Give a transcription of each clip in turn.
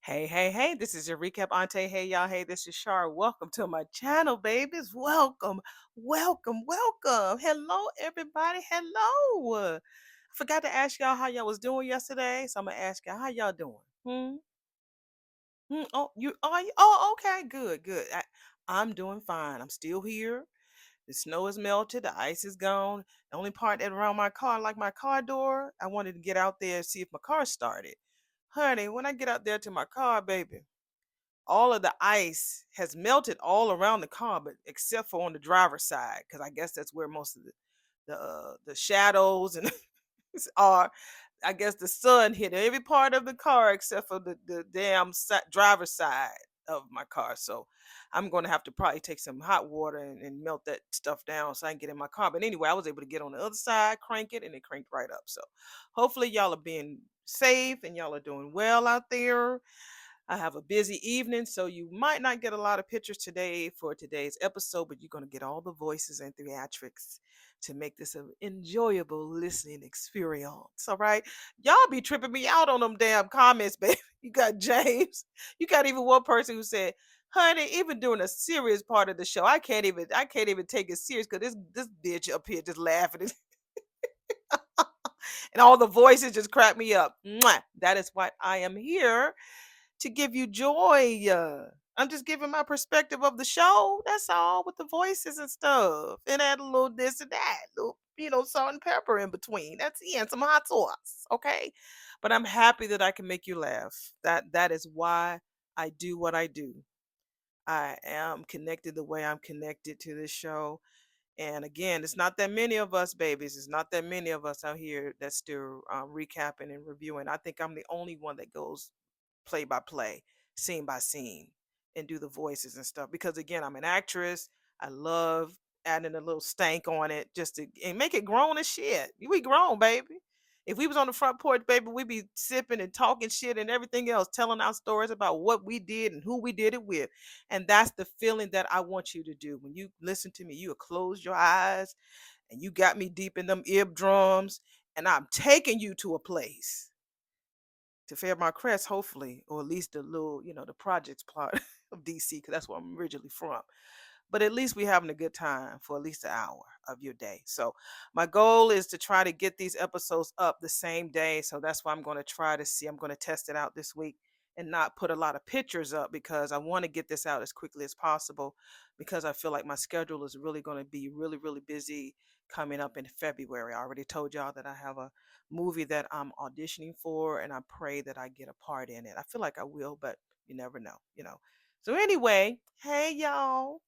Hey, hey, hey, this is your recap Auntie. Hey, y'all. Hey, this is Shar. Welcome to my channel, babies. Welcome, welcome, welcome. Hello, everybody. Hello. I forgot to ask y'all how y'all was doing yesterday, so I'm gonna ask y'all how y'all doing. Oh, you are you? Oh, okay, good, good. I'm doing fine. I'm still here. The snow is melted. The ice is gone. The only part that around my car, like my car door, I wanted to get out there and see if my car started. Honey, when I get out there to my car, baby, all of the ice has melted all around the car, but except for on the driver's side, because I guess that's where most of the shadows and are. I guess the sun hit every part of the car except for the damn driver's side of my car. So I'm going to have to probably take some hot water and melt that stuff down so I can get in my car. But anyway, I was able to get on the other side, crank it, and it cranked right up. So hopefully y'all are being safe and y'all are doing well out there. I have a busy evening, so you might not get a lot of pictures today for today's episode, but you're going to get all the voices and theatrics to make this an enjoyable listening experience. All right. Y'all be tripping me out on them damn comments, baby. You got James. You got even one person who said, honey, even during a serious part of the show, I can't even take it serious because this bitch up here just laughing and all the voices just crack me up. Mwah. That is why I am here to give you joy. I'm just giving my perspective of the show. That's all with the voices and stuff. And add a little this and that, little, salt and pepper in between. That's it, and some hot sauce. Okay. But I'm happy that I can make you laugh. That is why I do what I do. I am connected the way I'm connected to this show. And again, it's not that many of us, babies. It's not that many of us out here that's still recapping and reviewing. I think I'm the only one that goes play by play, scene by scene, and do the voices and stuff. Because again, I'm an actress. I love adding a little stank on it just to and make it grown as shit. We grown, baby. If we was on the front porch, baby, we'd be sipping and talking shit and everything else, telling our stories about what we did and who we did it with. And that's the feeling that I want you to do. When you listen to me, you will close your eyes and you got me deep in them eardrums, and I'm taking you to a place to Fairmont Crest, hopefully, or at least the little, the projects part of DC, because that's where I'm originally from. But at least we're having a good time for at least an hour of your day. So my goal is to try to get these episodes up the same day. So that's why I'm going to try to see. I'm going to test it out this week and not put a lot of pictures up because I want to get this out as quickly as possible because I feel like my schedule is really going to be really, really busy coming up in February. I already told y'all that I have a movie that I'm auditioning for and I pray that I get a part in it. I feel like I will, but you never know. So anyway, hey y'all.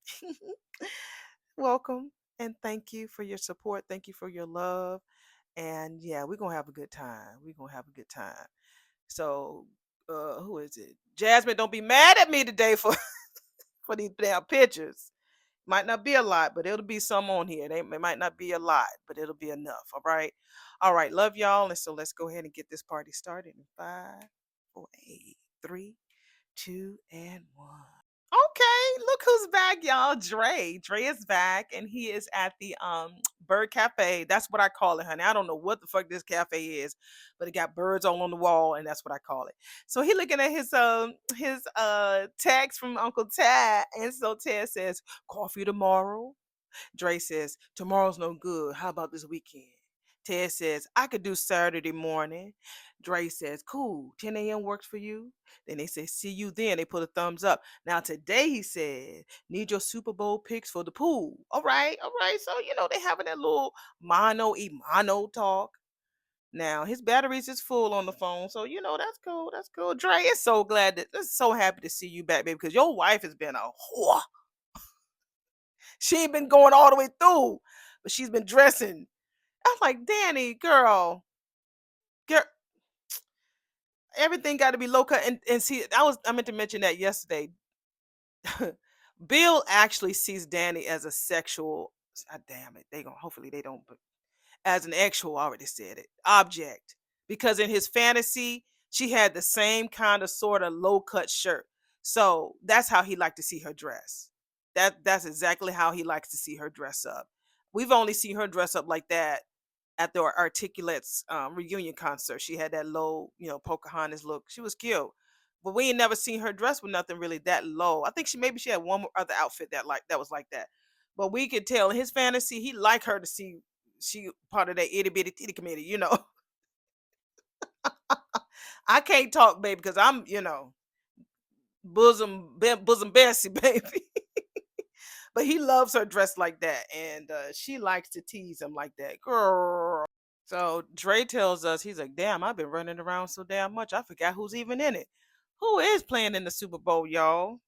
Welcome and thank you for your support. Thank you for your love. And yeah, we're gonna have a good time. We're gonna have a good time. So who is it? Jasmine, don't be mad at me today for for these damn pictures. Might not be a lot, but it'll be some on here. It might not be a lot, but it'll be enough. All right. All right. Love y'all. And so let's go ahead and get this party started in 5, 4, 8, 3, 2, and 1. Okay, look who's back, y'all. Dre. Dre is back and he is at the Bird Cafe. That's what I call it, honey. I don't know what the fuck this cafe is, but it got birds all on the wall, and that's what I call it. So he looking at his text from Uncle Tad, and so Ted says, coffee tomorrow. Dre says, tomorrow's no good. How about this weekend? Ted says, I could do Saturday morning. Dre says, cool. 10 a.m. works for you? Then they say, see you then. They put a thumbs up. Now today he said, need your Super Bowl picks for the pool. All right, all right. So, they having that little mono talk. Now his batteries is full on the phone. So, that's cool. That's cool. Dre is so glad that so happy to see you back, baby, because your wife has been a whore. She ain't been going all the way through, but she's been dressing. I was like, Danny, girl, everything got to be low cut. And see, I meant to mention that yesterday. Bill actually sees Danny as a sexual. Damn it, hopefully they don't. But as an actual, I already said it, object, because in his fantasy, she had the same kind of sort of low cut shirt. So that's how he liked to see her dress. That's exactly how he likes to see her dress up. We've only seen her dress up like that at the Articulates reunion concert. She had that low, Pocahontas look. She was cute. But we ain't never seen her dress with nothing really that low. I think she had one more other outfit that was like that. But we could tell in his fantasy he like her to see she part of that itty bitty titty committee, you know. I can't talk, baby, because I'm, bosom Bessie, baby. But he loves her dressed like that, and she likes to tease him like that, girl. So Dre tells us, he's like, damn, I've been running around so damn much, I forgot who's even in it. Who is playing in the Super Bowl, y'all?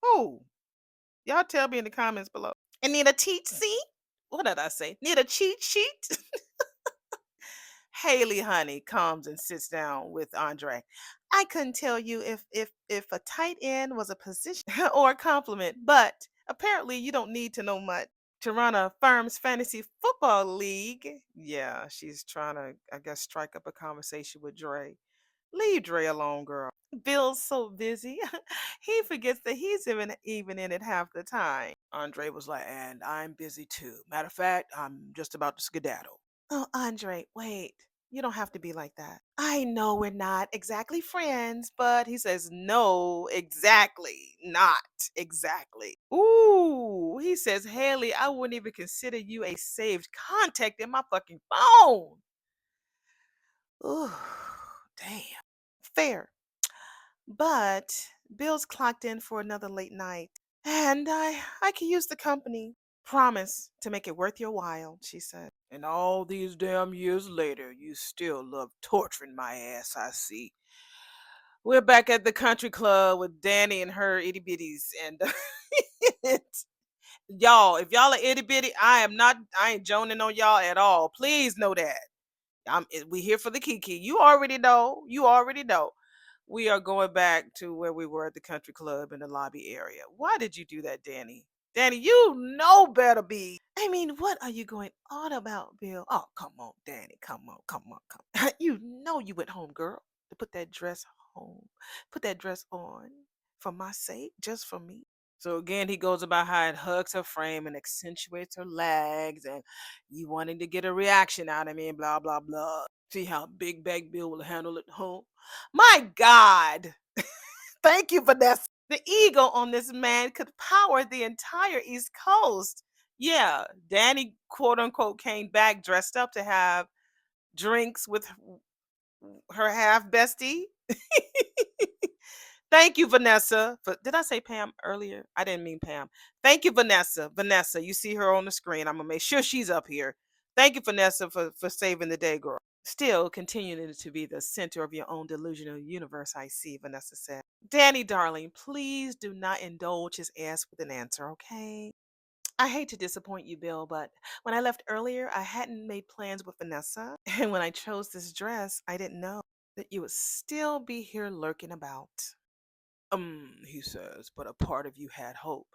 Who? Y'all tell me in the comments below. And need a cheat sheet? What did I say? Need a cheat sheet? Haley, honey, comes and sits down with Andre. I couldn't tell you if a tight end was a position or a compliment, but apparently you don't need to know much to run a firm's fantasy football league. Yeah, she's trying to, I guess, strike up a conversation with Dre. Leave Dre alone, girl. Bill's so busy. He forgets that he's even in it half the time. Andre was like, and I'm busy too. Matter of fact, I'm just about to skedaddle. Oh, Andre, wait. You don't have to be like that. I know we're not exactly friends, but he says, no, exactly. Not exactly. Ooh, he says, Haley, I wouldn't even consider you a saved contact in my fucking phone. Ooh, damn. Fair. But Bill's clocked in for another late night. And I can use the company. Promise to make it worth your while, she said. And all these damn years later, you still love torturing my ass, I see. We're back at the country club with Danny and her itty bitties. And y'all, if y'all are itty bitty, I ain't joning on y'all at all. Please know that. We here for the Kiki. You already know. You already know. We are going back to where we were at the country club in the lobby area. Why did you do that, Danny? Danny, you know better be. I mean, what are you going on about, Bill? Oh, come on, Danny. Come on, come on, come on. You know you went home, girl, to put that dress home. Put that dress on for my sake, just for me. So again, he goes about how it hugs her frame and accentuates her legs, and you wanting to get a reaction out of me, and blah blah blah. See how Big Bag Bill will handle it home. My God, thank you for that. The ego on this man could power the entire East Coast. Yeah, Danny, quote unquote, came back dressed up to have drinks with her half bestie. Thank you, Vanessa. Did I say Pam earlier? I didn't mean Pam. Thank you, Vanessa. Vanessa, you see her on the screen. I'm gonna make sure she's up here. Thank you, Vanessa, for saving the day, girl. Still continuing to be the center of your own delusional universe, I see, Vanessa said. Danny, darling, please do not indulge his ass with an answer, okay? I hate to disappoint you, Bill, but when I left earlier, I hadn't made plans with Vanessa. And when I chose this dress, I didn't know that you would still be here lurking about. He says, but a part of you had hope.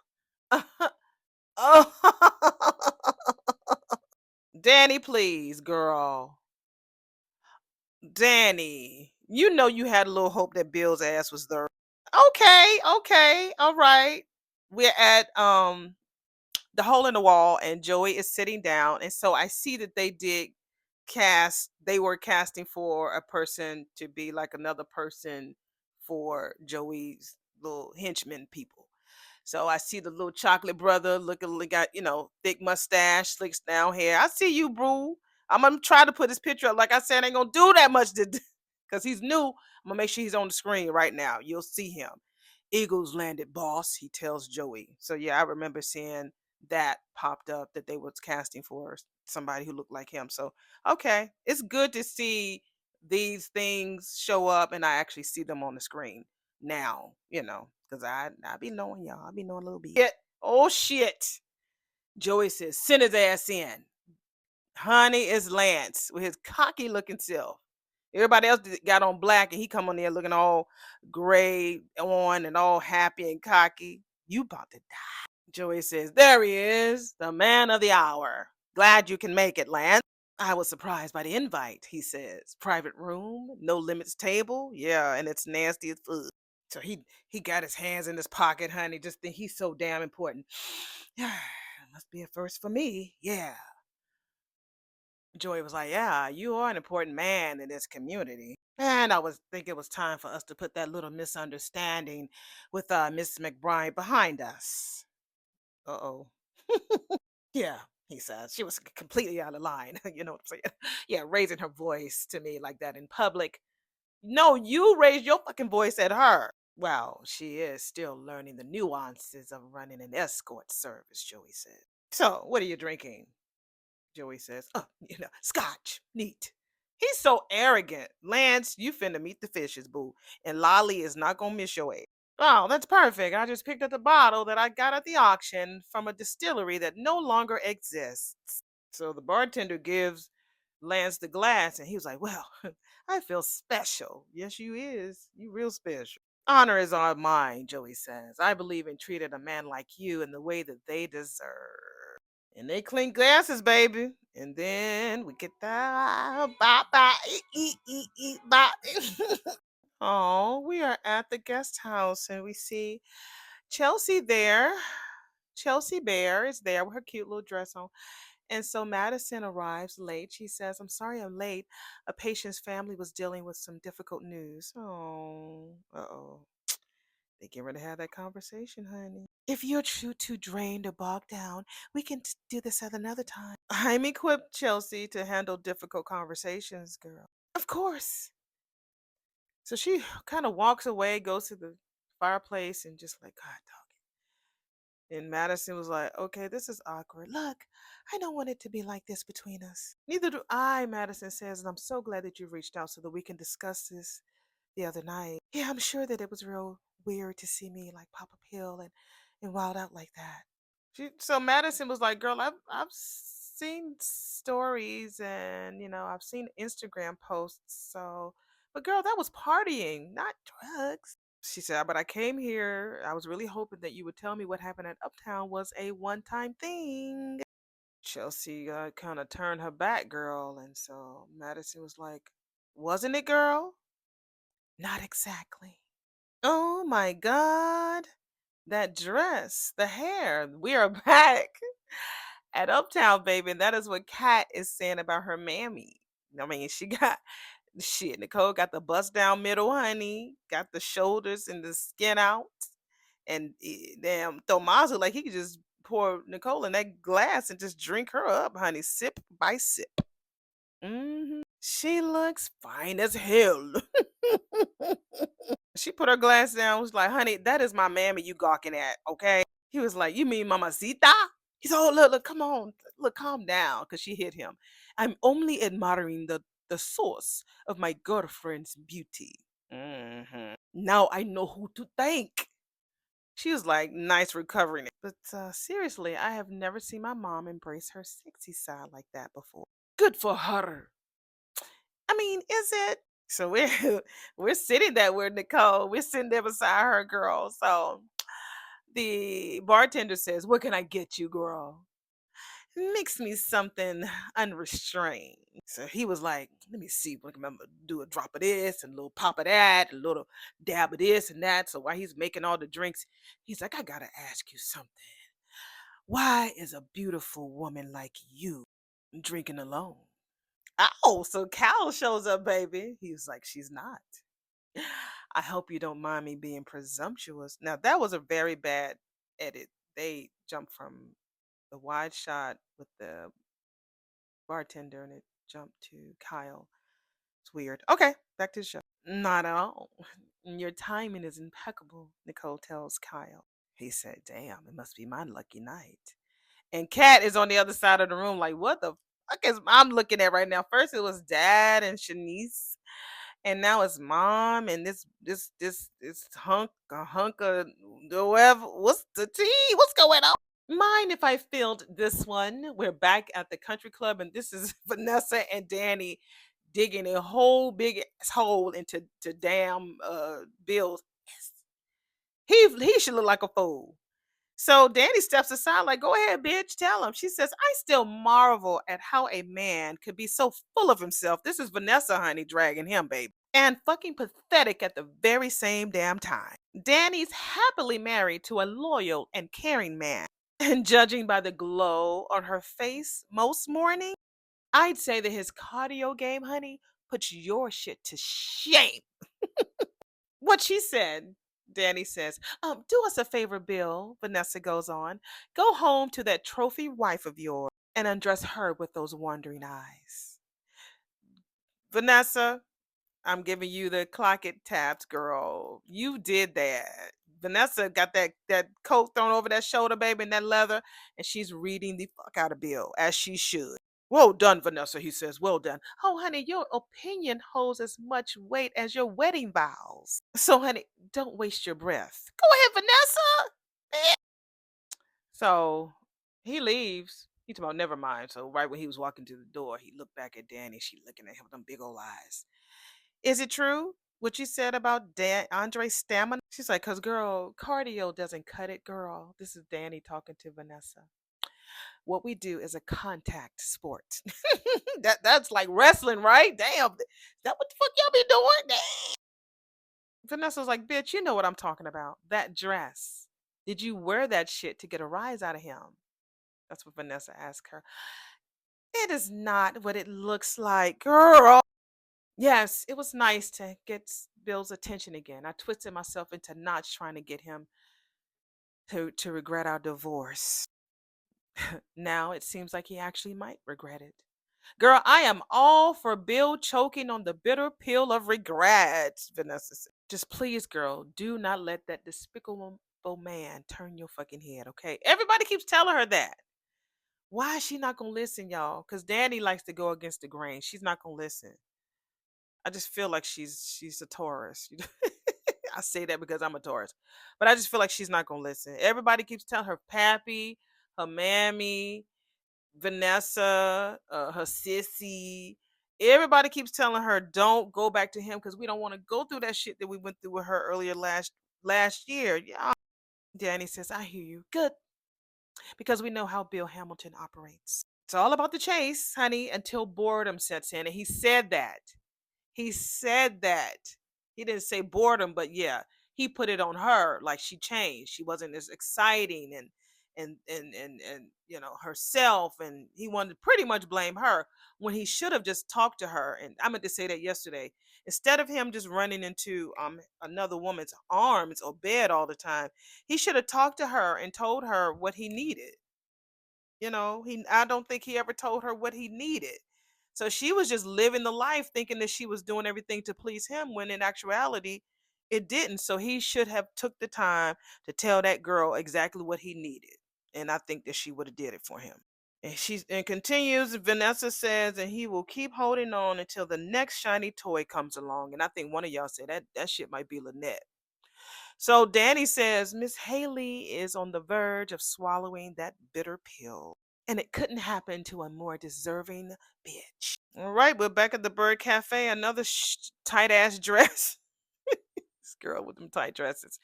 Oh, Danny, please, girl. Danny, you know you had a little hope that Bill's ass was there. Okay, okay, all right. We're at the hole in the wall, and Joey is sitting down, and so I see that they were casting for a person to be like another person for Joey's little henchman people. So I see the little chocolate brother looking like got, thick mustache, slicks down hair. I see you, bro. I'm gonna try to put his picture up. Like I said, I ain't gonna do that much because he's new. I'm gonna make sure he's on the screen right now. You'll see him. Eagles landed, boss, he tells Joey. So yeah, I remember seeing that popped up that they was casting for somebody who looked like him. So okay, it's good to see these things show up and I actually see them on the screen now, because I be knowing y'all. I be knowing a little bit. Oh shit. Joey says, send his ass in. Honey, is Lance with his cocky looking self. Everybody else got on black and he come on there looking all gray on and all happy and cocky. You about to die. Joey says, there he is, the man of the hour. Glad you can make it, Lance. I was surprised by the invite, he says. Private room, no limits table. Yeah, and it's nasty as fuck. So he got his hands in his pocket, honey. Just think he's so damn important. Must be a first for me. Yeah. Joey was like, yeah, you are an important man in this community. And I was think it was time for us to put that little misunderstanding with Miss McBride behind us. Uh-oh. Yeah, he says. She was completely out of line. You know what I'm saying? Yeah, raising her voice to me like that in public. No, you raised your fucking voice at her. Well, she is still learning the nuances of running an escort service, Joey said. So, what are you drinking? Joey says, oh, scotch. Neat. He's so arrogant. Lance, you finna meet the fishes, boo. And Lolly is not gonna miss your ass. Oh, that's perfect. I just picked up the bottle that I got at the auction from a distillery that no longer exists. So the bartender gives Lance the glass, and he was like, well, I feel special. Yes, you is. You real special. Honor is on mine, Joey says. I believe in treating a man like you in the way that they deserve. And they clink glasses, baby. And then we get that bop, bop, eat, bop. Oh, we are at the guest house and we see Chelsea there. Chelsea Bear is there with her cute little dress on. And so Madison arrives late. She says, I'm sorry I'm late. A patient's family was dealing with some difficult news. Oh, uh-oh. They get ready to have that conversation, honey. If you're too drained or bogged down, we can do this at another time. I'm equipped, Chelsea, to handle difficult conversations, girl. Of course. So she kind of walks away, goes to the fireplace, and just like, God, dog. And Madison was like, okay, this is awkward. Look, I don't want it to be like this between us. Neither do I, Madison says, and I'm so glad that you reached out so that we can discuss this the other night. Yeah, I'm sure that it was real weird to see me like pop a pill and wild out like that. So Madison was like, "Girl, I've seen stories and I've seen Instagram posts. So, but girl, that was partying, not drugs." She said, "But I came here. I was really hoping that you would tell me what happened at Uptown was a one-time thing." Chelsea kind of turned her back, girl, and so Madison was like, "Wasn't it, girl?" Not exactly. Oh my God. That dress, the hair. We are back at Uptown, baby. And that is what Kat is saying about her mammy. I mean, she got shit. Nicole got the bust down middle, honey. Got the shoulders and the skin out. And damn, Tomaso, like he could just pour Nicole in that glass and just drink her up, honey, sip by sip. She looks fine as hell. She put her glass down, was like, honey, that is my mammy you gawking at, okay? He was like, you mean Mamacita? He said, oh, look, come on. Look, calm down, because she hit him. I'm only admiring the source of my girlfriend's beauty. Now I know who to thank. She was like, nice recovering. But seriously, I have never seen my mom embrace her sexy side like that before. Good for her. I mean, is it? So we're we're sitting there with Nicole. We're sitting there beside her, girl. So the bartender says, "What can I get you, girl?" Mix me something unrestrained. So he was like, "Let me see. What I can remember? Do a drop of this and a little pop of that, a little dab of this and that." So while he's making all the drinks, he's like, "I gotta ask you something. Why is a beautiful woman like you drinking alone?" Oh, so Cal shows up, baby. He was like, she's not. I hope you don't mind me being presumptuous. Now, that was a very bad edit. They jumped from the wide shot with the bartender and it jumped to Kyle. It's weird. Okay, back to the show. Not at all. Your timing is impeccable, Nicole tells Kyle. He said, damn, it must be my lucky night. And Kat is on the other side of the room, like, what the fuck is I'm looking at right now? First it was dad and Shanice, and now it's mom and this hunk of whoever. What's the tea? What's going on? Mind if I filled this one? We're back at the country club, and this is Vanessa and Danny digging a whole big ass hole into to damn Bill's. He should look like a fool. So Danny steps aside, like, go ahead, bitch, tell him. She says, I still marvel at how a man could be so full of himself. This is Vanessa, honey, dragging him, baby. And fucking pathetic at the very same damn time. Danny's happily married to a loyal and caring man. And judging by the glow on her face most morning, I'd say that his cardio game, honey, puts your shit to shame. What she said, Danny says, do us a favor, Bill, Vanessa goes on. Go home to that trophy wife of yours and undress her with those wandering eyes. Vanessa, I'm giving you the clock it taps, girl. You did that. Vanessa got that coat thrown over that shoulder, baby, and that leather, and she's reading the fuck out of Bill, as she should. Well done, Vanessa, he says. Well done. Oh, honey, your opinion holds as much weight as your wedding vows. So, honey, don't waste your breath. Go ahead, Vanessa. Eh. So he leaves. He's about never mind. So right when he was walking to the door, he looked back at Danny. She looking at him with them big old eyes. Is it true what you said about Andre's stamina? She's like, cause girl, cardio doesn't cut it, girl. This is Danny talking to Vanessa. What we do is a contact sport. That's like wrestling, right? Damn. Is that what the fuck y'all be doing? Damn. Vanessa's like, bitch, you know what I'm talking about. That dress. Did you wear that shit to get a rise out of him? That's what Vanessa asked her. It is not what it looks like, girl. Yes, it was nice to get Bill's attention again. I twisted myself into knots trying to get him to regret our divorce. Now it seems like he actually might regret it. Girl, I am all for Bill choking on the bitter pill of regret, Vanessa said. Just please, girl, do not let that despicable man turn your fucking head, okay? Everybody keeps telling her that. Why is she not gonna listen, y'all? Because Danny likes to go against the grain. She's not gonna listen. I just feel like she's a Taurus. I say that because I'm a Taurus, but I just feel like she's not gonna listen. Everybody keeps telling her pappy, her mammy, Vanessa, her sissy. Everybody keeps telling her don't go back to him because we don't want to go through that shit that we went through with her earlier last year. Yeah. Danny says, I hear you. Good. Because we know how Bill Hamilton operates. It's all about the chase, honey, until boredom sets in. And he said that. He said that. He didn't say boredom, but yeah, he put it on her like she changed. She wasn't as exciting and you know herself, and he wanted to pretty much blame her when he should have just talked to her. And I meant to say that yesterday. Instead of him just running into another woman's arms or bed all the time, he should have talked to her and told her what he needed. You know, I don't think he ever told her what he needed. So she was just living the life thinking that she was doing everything to please him when in actuality it didn't. So he should have took the time to tell that girl exactly what he needed. And I think that she would have did it for him. And continues, Vanessa says, and he will keep holding on until the next shiny toy comes along. And I think one of y'all said that shit might be Lynette. So Danny says Miss Haley is on the verge of swallowing that bitter pill. And it couldn't happen to a more deserving bitch. All right, we're back at the Bird Cafe. Another tight ass dress. This girl with them tight dresses.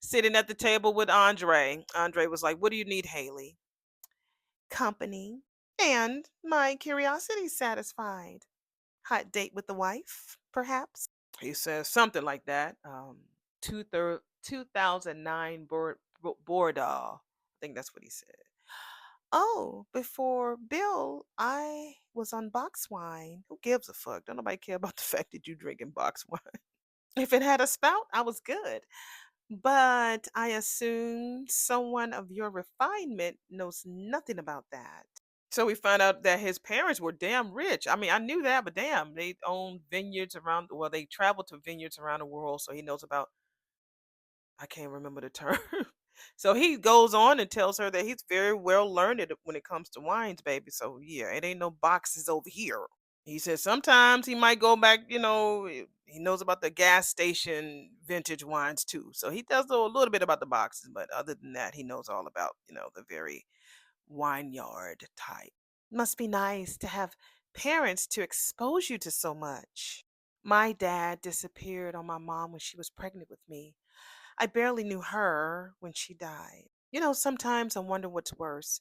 Sitting at the table with Andre. Andre was like, what do you need, Haley? Company. And my curiosity satisfied. Hot date with the wife, perhaps? He says something like that. 2009 Bordeaux. I think that's what he said. Oh, before Bill, I was on box wine. Who gives a fuck? Don't nobody care about the fact that you drinking box wine. If it had a spout, I was good. But I assume someone of your refinement knows nothing about that. So we find out that his parents were damn rich. I mean, I knew that, but damn, they own vineyards around. Well, they travel to vineyards around the world, so he knows about. I can't remember the term. So he goes on and tells her that he's very well learned when it comes to wines, baby. So yeah, it ain't no boxes over here. He says sometimes he might go back, he knows about the gas station vintage wines too. So he does know a little bit about the boxes, but other than that, he knows all about, the very vineyard type. Must be nice to have parents to expose you to so much. My dad disappeared on my mom when she was pregnant with me. I barely knew her when she died. Sometimes I wonder what's worse,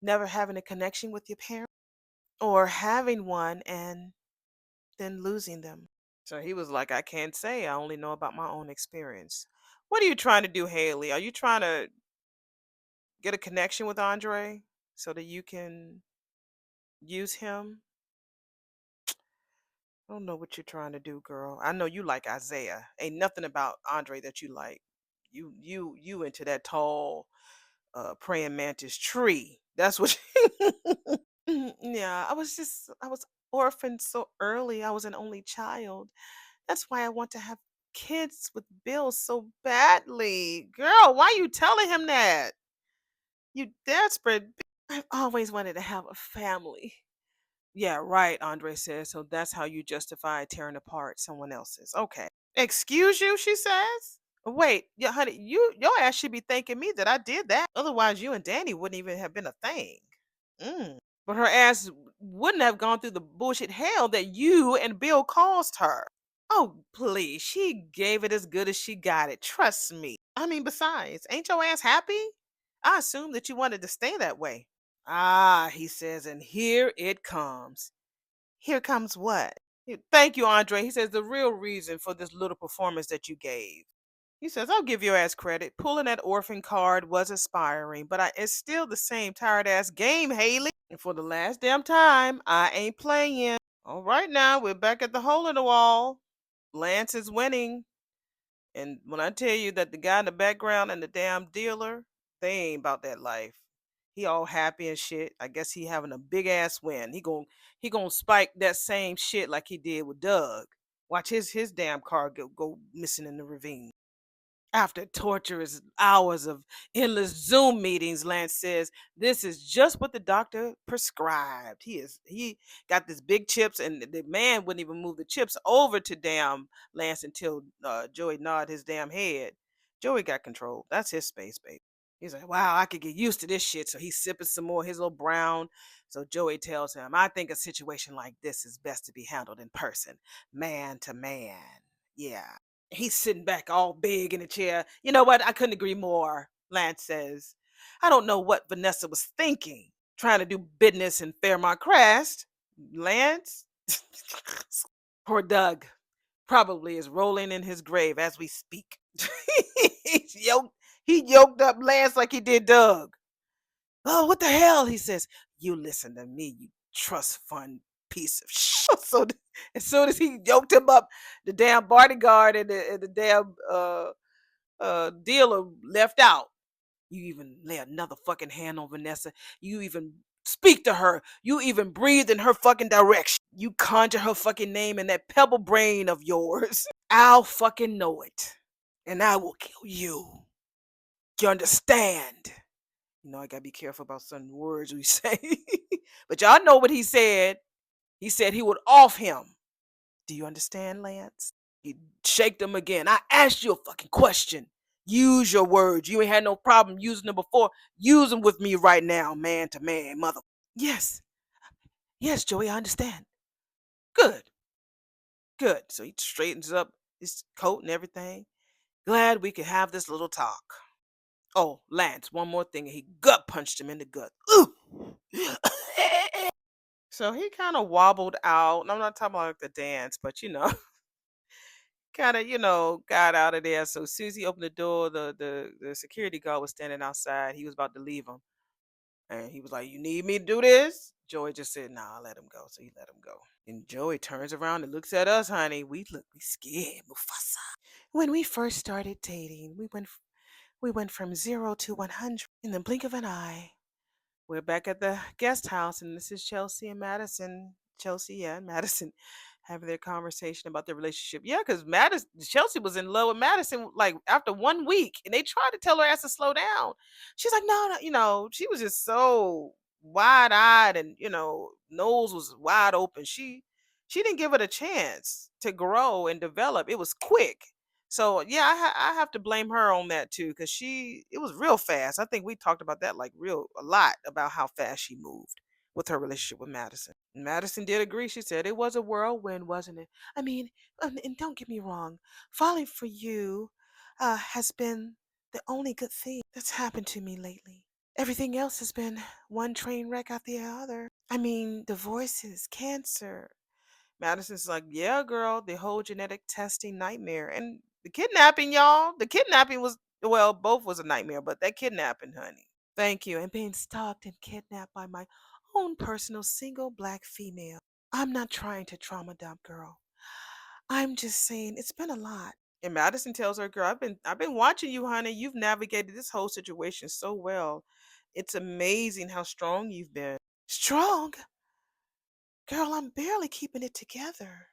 never having a connection with your parents or having one and then losing them. So he was like, I can't say. I only know about my own experience. What are you trying to do, Haley? Are you trying to get a connection with Andre so that you can use him? I don't know what you're trying to do, girl. I know you like Isaiah. Ain't nothing about Andre that you like. You into that tall praying mantis tree. That's what yeah, I was orphaned so early. I was an only child. That's why I want to have kids with Bill so badly. Girl, why you telling him that? You desperate. I've always wanted to have a family. Yeah, right, Andre says. So that's how you justify tearing apart someone else's. Okay. Excuse you, she says. Wait, yeah, honey, your ass should be thanking me that I did that. Otherwise, you and Danny wouldn't even have been a thing. Mm. But her ass wouldn't have gone through the bullshit hell that you and Bill caused her. Oh, please. She gave it as good as she got it. Trust me. I mean, besides, ain't your ass happy? I assumed that you wanted to stay that way. Ah, he says, and here it comes. Here comes what? Thank you, Andre. He says the real reason for this little performance that you gave. He says, I'll give your ass credit. Pulling that orphan card was inspiring, but it's still the same tired ass game, Haley. And for the last damn time, I ain't playing. All right, now we're back at the hole in the wall. Lance is winning. And when I tell you that the guy in the background and the damn dealer, they ain't about that life. He all happy and shit. I guess he having a big ass win. He gonna spike that same shit like he did with Doug. Watch his damn car go missing in the ravine. After torturous hours of endless Zoom meetings, Lance says this is just what the doctor prescribed. He got this big chips, and the man wouldn't even move the chips over to damn Lance until Joey nodded his damn head. Joey got control. That's his space, baby. He's like, wow, I could get used to this shit. So he's sipping some more of his little brown. So Joey tells him, I think a situation like this is best to be handled in person, man to man. Yeah. He's sitting back all big in the chair. You know what? I couldn't agree more, Lance says. I don't know what Vanessa was thinking, trying to do business in Fairmont Crest. Lance? Poor Doug probably is rolling in his grave as we speak. He yoked up Lance like he did Doug. Oh, what the hell? He says, you listen to me, you trust fund piece of shit. So as soon as he yoked him up, the damn bodyguard and the damn dealer left out. You even lay another fucking hand on Vanessa. You even speak to her. You even breathe in her fucking direction. You conjure her fucking name in that pebble brain of yours. I'll fucking know it. And I will kill you. You understand? You know, I gotta be careful about some words we say. But y'all know what he said. He said he would off him. Do you understand, Lance? He shaked him again. I asked you a fucking question. Use your words. You ain't had no problem using them before. Use them with me right now, man to man, mother. Yes. Yes, Joey, I understand. Good. Good. So he straightens up his coat and everything. Glad we could have this little talk. Oh, Lance, one more thing. He gut punched him in the gut. Ooh. So he kind of wobbled out. And I'm not talking about like the dance, but kind of, got out of there. So as soon as he opened the door, the security guard was standing outside. He was about to leave him. And he was like, you need me to do this? Joey just said, nah, I'll let him go. So he let him go. And Joey turns around and looks at us, honey. We scared, Mufasa. When we first started dating, we went from 0 to 100 in the blink of an eye. We're back at the guest house, and this is Chelsea and Madison. Chelsea, yeah, and Madison having their conversation about their relationship. Yeah, because Chelsea was in love with Madison like after 1 week, and they tried to tell her ass to slow down. She's like, no, no, she was just so wide eyed, and nose was wide open. She didn't give it a chance to grow and develop. It was quick. So yeah, I have to blame her on that too, because it was real fast. I think we talked about that like real a lot about how fast she moved with her relationship with Madison. And Madison did agree. She said it was a whirlwind, wasn't it? I mean, and don't get me wrong, falling for you has been the only good thing that's happened to me lately. Everything else has been one train wreck after the other. I mean, divorces, cancer. Madison's like, yeah, girl, the whole genetic testing nightmare. And the kidnapping, y'all, the kidnapping was, well, both was a nightmare, but that kidnapping, honey. Thank you. And being stalked and kidnapped by my own personal single black female. I'm not trying to trauma dump, girl. I'm just saying it's been a lot. And Madison tells her, "Girl, I've been watching you, honey. You've navigated this whole situation so well. It's amazing how strong you've been." Strong? Girl, I'm barely keeping it together.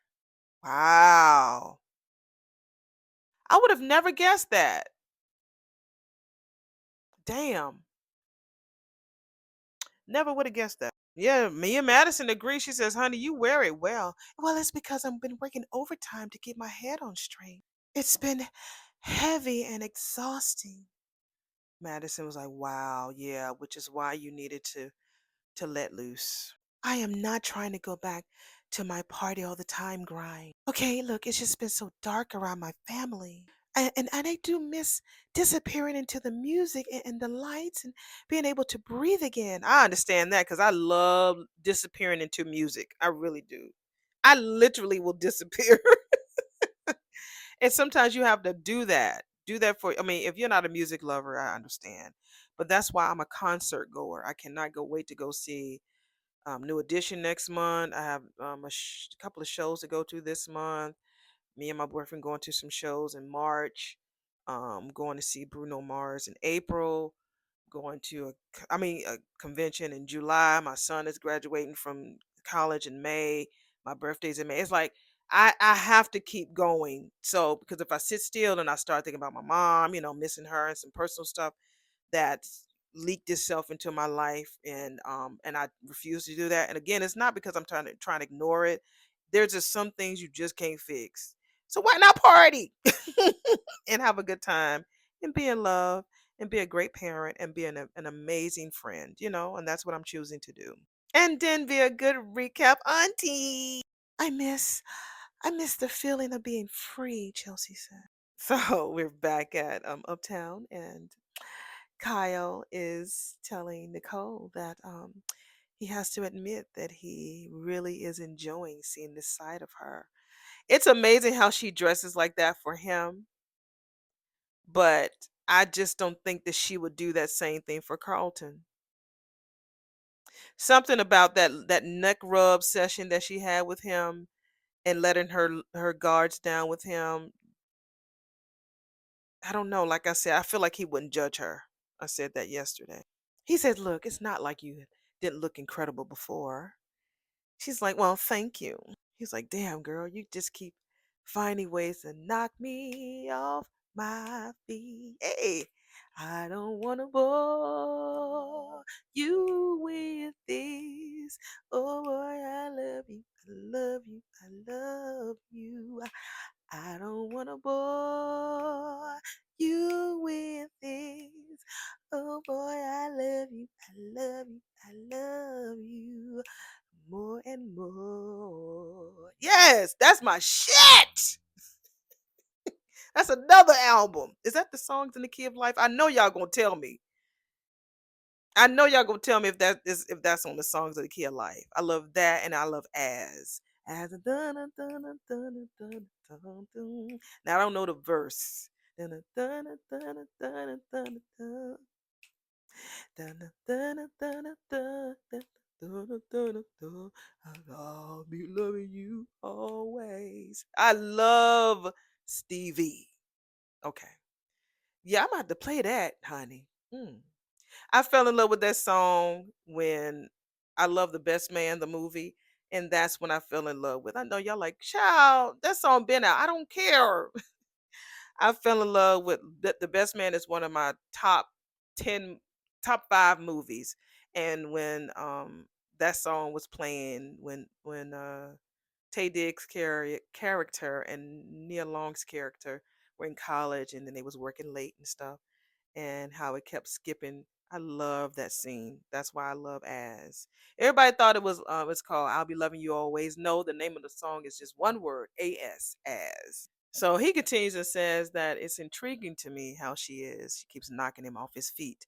Wow. I would have never guessed that. Damn. Never would have guessed that. Yeah, me and Madison agree. She says, "Honey, you wear it well." Well, it's because I've been working overtime to keep my head on straight. It's been heavy and exhausting. Madison was like, "Wow, yeah, which is why you needed to let loose." I am not trying to go back to my party all the time grind. Okay, look, it's just been so dark around my family. And I do miss disappearing into the music and the lights and being able to breathe again. I understand that because I love disappearing into music. I really do. I literally will disappear. And sometimes you have to do that. Do that for, I mean, if you're not a music lover, I understand. But that's why I'm a concert goer. I cannot go wait to go see New Edition next month. I have couple of shows to go to this month. Me and my boyfriend going to some shows in March. Going to see Bruno Mars in April. Going to a convention in July. My son is graduating from college in May. My birthday's in May. It's like I have to keep going. So because if I sit still and I start thinking about my mom, missing her and some personal stuff that's leaked itself into my life, and I refuse to do that. And again, it's not because I'm trying to ignore it. There's just some things you just can't fix. So why not party and have a good time and be in love and be a great parent and be an amazing friend, and that's what I'm choosing to do. And then be a good recap auntie. I miss I miss the feeling of being free, Chelsea said. So we're back at Uptown, and Kyle is telling Nicole that he has to admit that he really is enjoying seeing this side of her. It's amazing how she dresses like that for him, but I just don't think that she would do that same thing for Carlton. Something about that neck rub session that she had with him and letting her guards down with him. I don't know. Like I said, I feel like he wouldn't judge her. I said that yesterday. He said, "Look, it's not like you didn't look incredible before." She's like, "Well, thank you." He's like, "Damn, girl, you just keep finding ways to knock me off my feet. Hey, I don't want to bore you with this. Oh, boy, I love you. I love you. I love you. I don't want to bore you with this. Oh, boy, I love you. I love you. I love you more and more." Yes, that's my shit. That's another album. Is that the Songs in the Key of Life? I know y'all gonna tell me. I know y'all gonna tell me if that's on the Songs of the Key of Life. I love that, and I love As a dun dun dun dun dun dun dun dun. Now I don't know the verse. Dun dun dun dun dun dun dun dun dun dun dun dun dun. I'll be loving you always. I love Stevie. Okay. Yeah, I'm about to play that, honey. I fell in love with that song when I love The Best Man, the movie. And that's when I fell in love with. I know y'all like, child, that song been out. I don't care. I fell in love with The Best Man is one of my top 10, top 5 movies. And when that song was playing, when Tay Diggs' character and Nia Long's character were in college, and then they was working late and stuff, and how it kept skipping. I love that scene. That's why I love As. Everybody thought it was it's called I'll Be Loving You Always. No, the name of the song is just one word, A-S, As. So he continues and says that it's intriguing to me how she is. She keeps knocking him off his feet.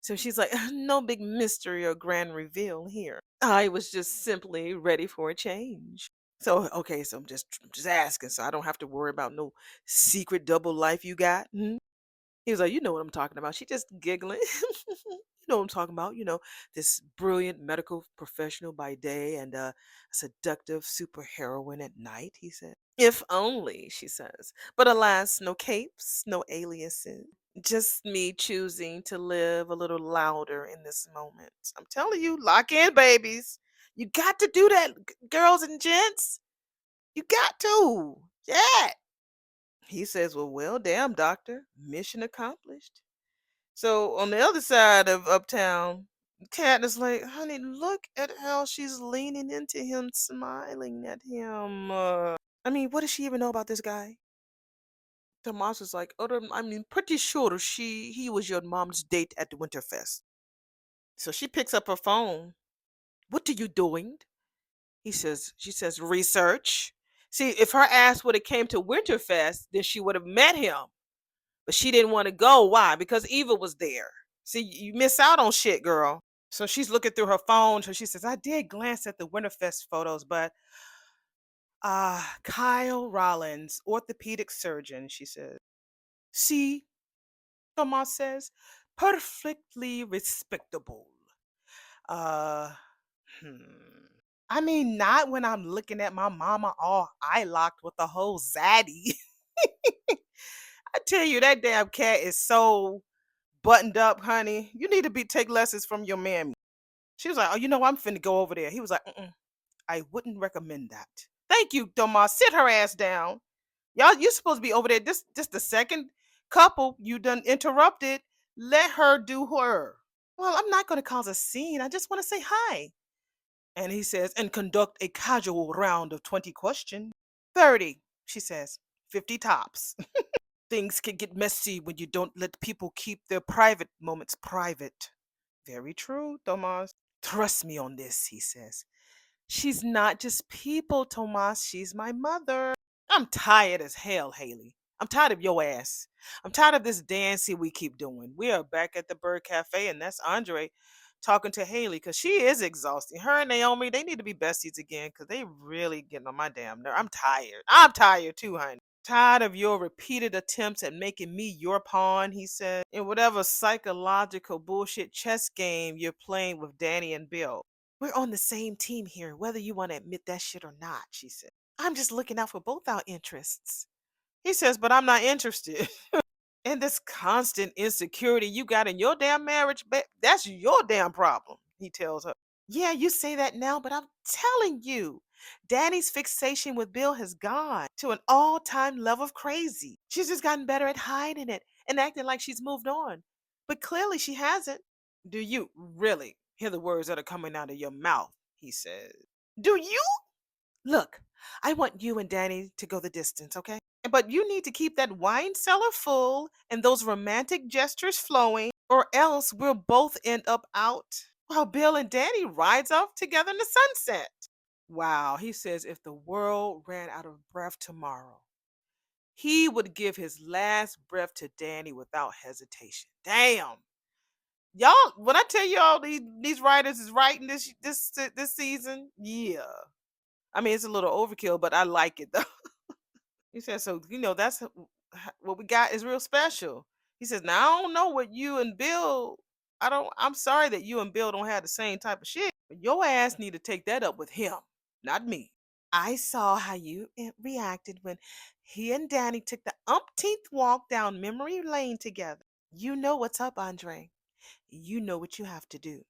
So she's like, "No big mystery or grand reveal here. I was just simply ready for a change." So okay, so I'm just asking, so I don't have to worry about no secret double life you got. He was like, "You know what I'm talking about." She just giggling. You know what I'm talking about. This brilliant medical professional by day and a seductive superheroine at night, he said. If only, she says. But alas, no capes, no aliases. Just me choosing to live a little louder in this moment. I'm telling you, lock in, babies. You got to do that, girls and gents. You got to. Yeah. He says, well, damn, doctor. Mission accomplished. So on the other side of uptown, Katniss like, honey, look at how she's leaning into him, smiling at him. I mean, what does she even know about this guy? Tomas is like, I mean, pretty sure he was your mom's date at the Winterfest. So she picks up her phone. What are you doing? She says, research. See, if her ass would have came to Winterfest, then she would have met him. But she didn't want to go. Why? Because Eva was there. See, you miss out on shit, girl. So she's looking through her phone. So she says, I did glance at the Winterfest photos, but Kyle Rollins, orthopedic surgeon, she says. See, Thomas says, perfectly respectable. Uh, hmm. I mean, not when I'm looking at my mama all eye locked with the whole zaddy. I tell you, that damn cat is so buttoned up, honey. You need to take lessons from your mammy. She was like, oh, I'm finna go over there. He was like, I wouldn't recommend that. Thank you, Thomas. Sit her ass down. Y'all, you supposed to be over there. This the second couple you done interrupted. Let her do her. Well, I'm not going to cause a scene. I just want to say hi. And he says, and conduct a casual round of 20 questions. 30, she says. 50 tops. Things can get messy when you don't let people keep their private moments private. Very true, Thomas. Trust me on this, he says. She's not just people, Tomas. She's my mother. I'm tired as hell, Haley. I'm tired of your ass. I'm tired of this dancing we keep doing. We are back at the Bird Cafe, and that's Andre talking to Haley because she is exhausting. Her and Naomi, they need to be besties again because they really getting on my damn nerve. I'm tired. I'm tired too, honey. Tired of your repeated attempts at making me your pawn, he said, in whatever psychological bullshit chess game you're playing with Danny and Bill. We're on the same team here, whether you want to admit that shit or not, she said. I'm just looking out for both our interests. He says, but I'm not interested. And this constant insecurity you got in your damn marriage, that's your damn problem, he tells her. Yeah, you say that now, but I'm telling you, Danny's fixation with Bill has gone to an all-time level of crazy. She's just gotten better at hiding it and acting like she's moved on. But clearly she hasn't. Do you really hear the words that are coming out of your mouth? He says. Do you? Look, I want you and Danny to go the distance, okay? But you need to keep that wine cellar full and those romantic gestures flowing, or else we'll both end up out while Bill and Danny rides off together in the sunset. Wow, he says if the world ran out of breath tomorrow, he would give his last breath to Danny without hesitation. Damn. Y'all, when I tell y'all these writers is writing this season, yeah. I mean, it's a little overkill, but I like it though. He says, so that's what we got is real special. He says, now I don't know what you and Bill. I'm sorry that you and Bill don't have the same type of shit. But your ass need to take that up with him, not me. I saw how you reacted when he and Danny took the umpteenth walk down memory lane together. You know what's up, Andre. You know what you have to do.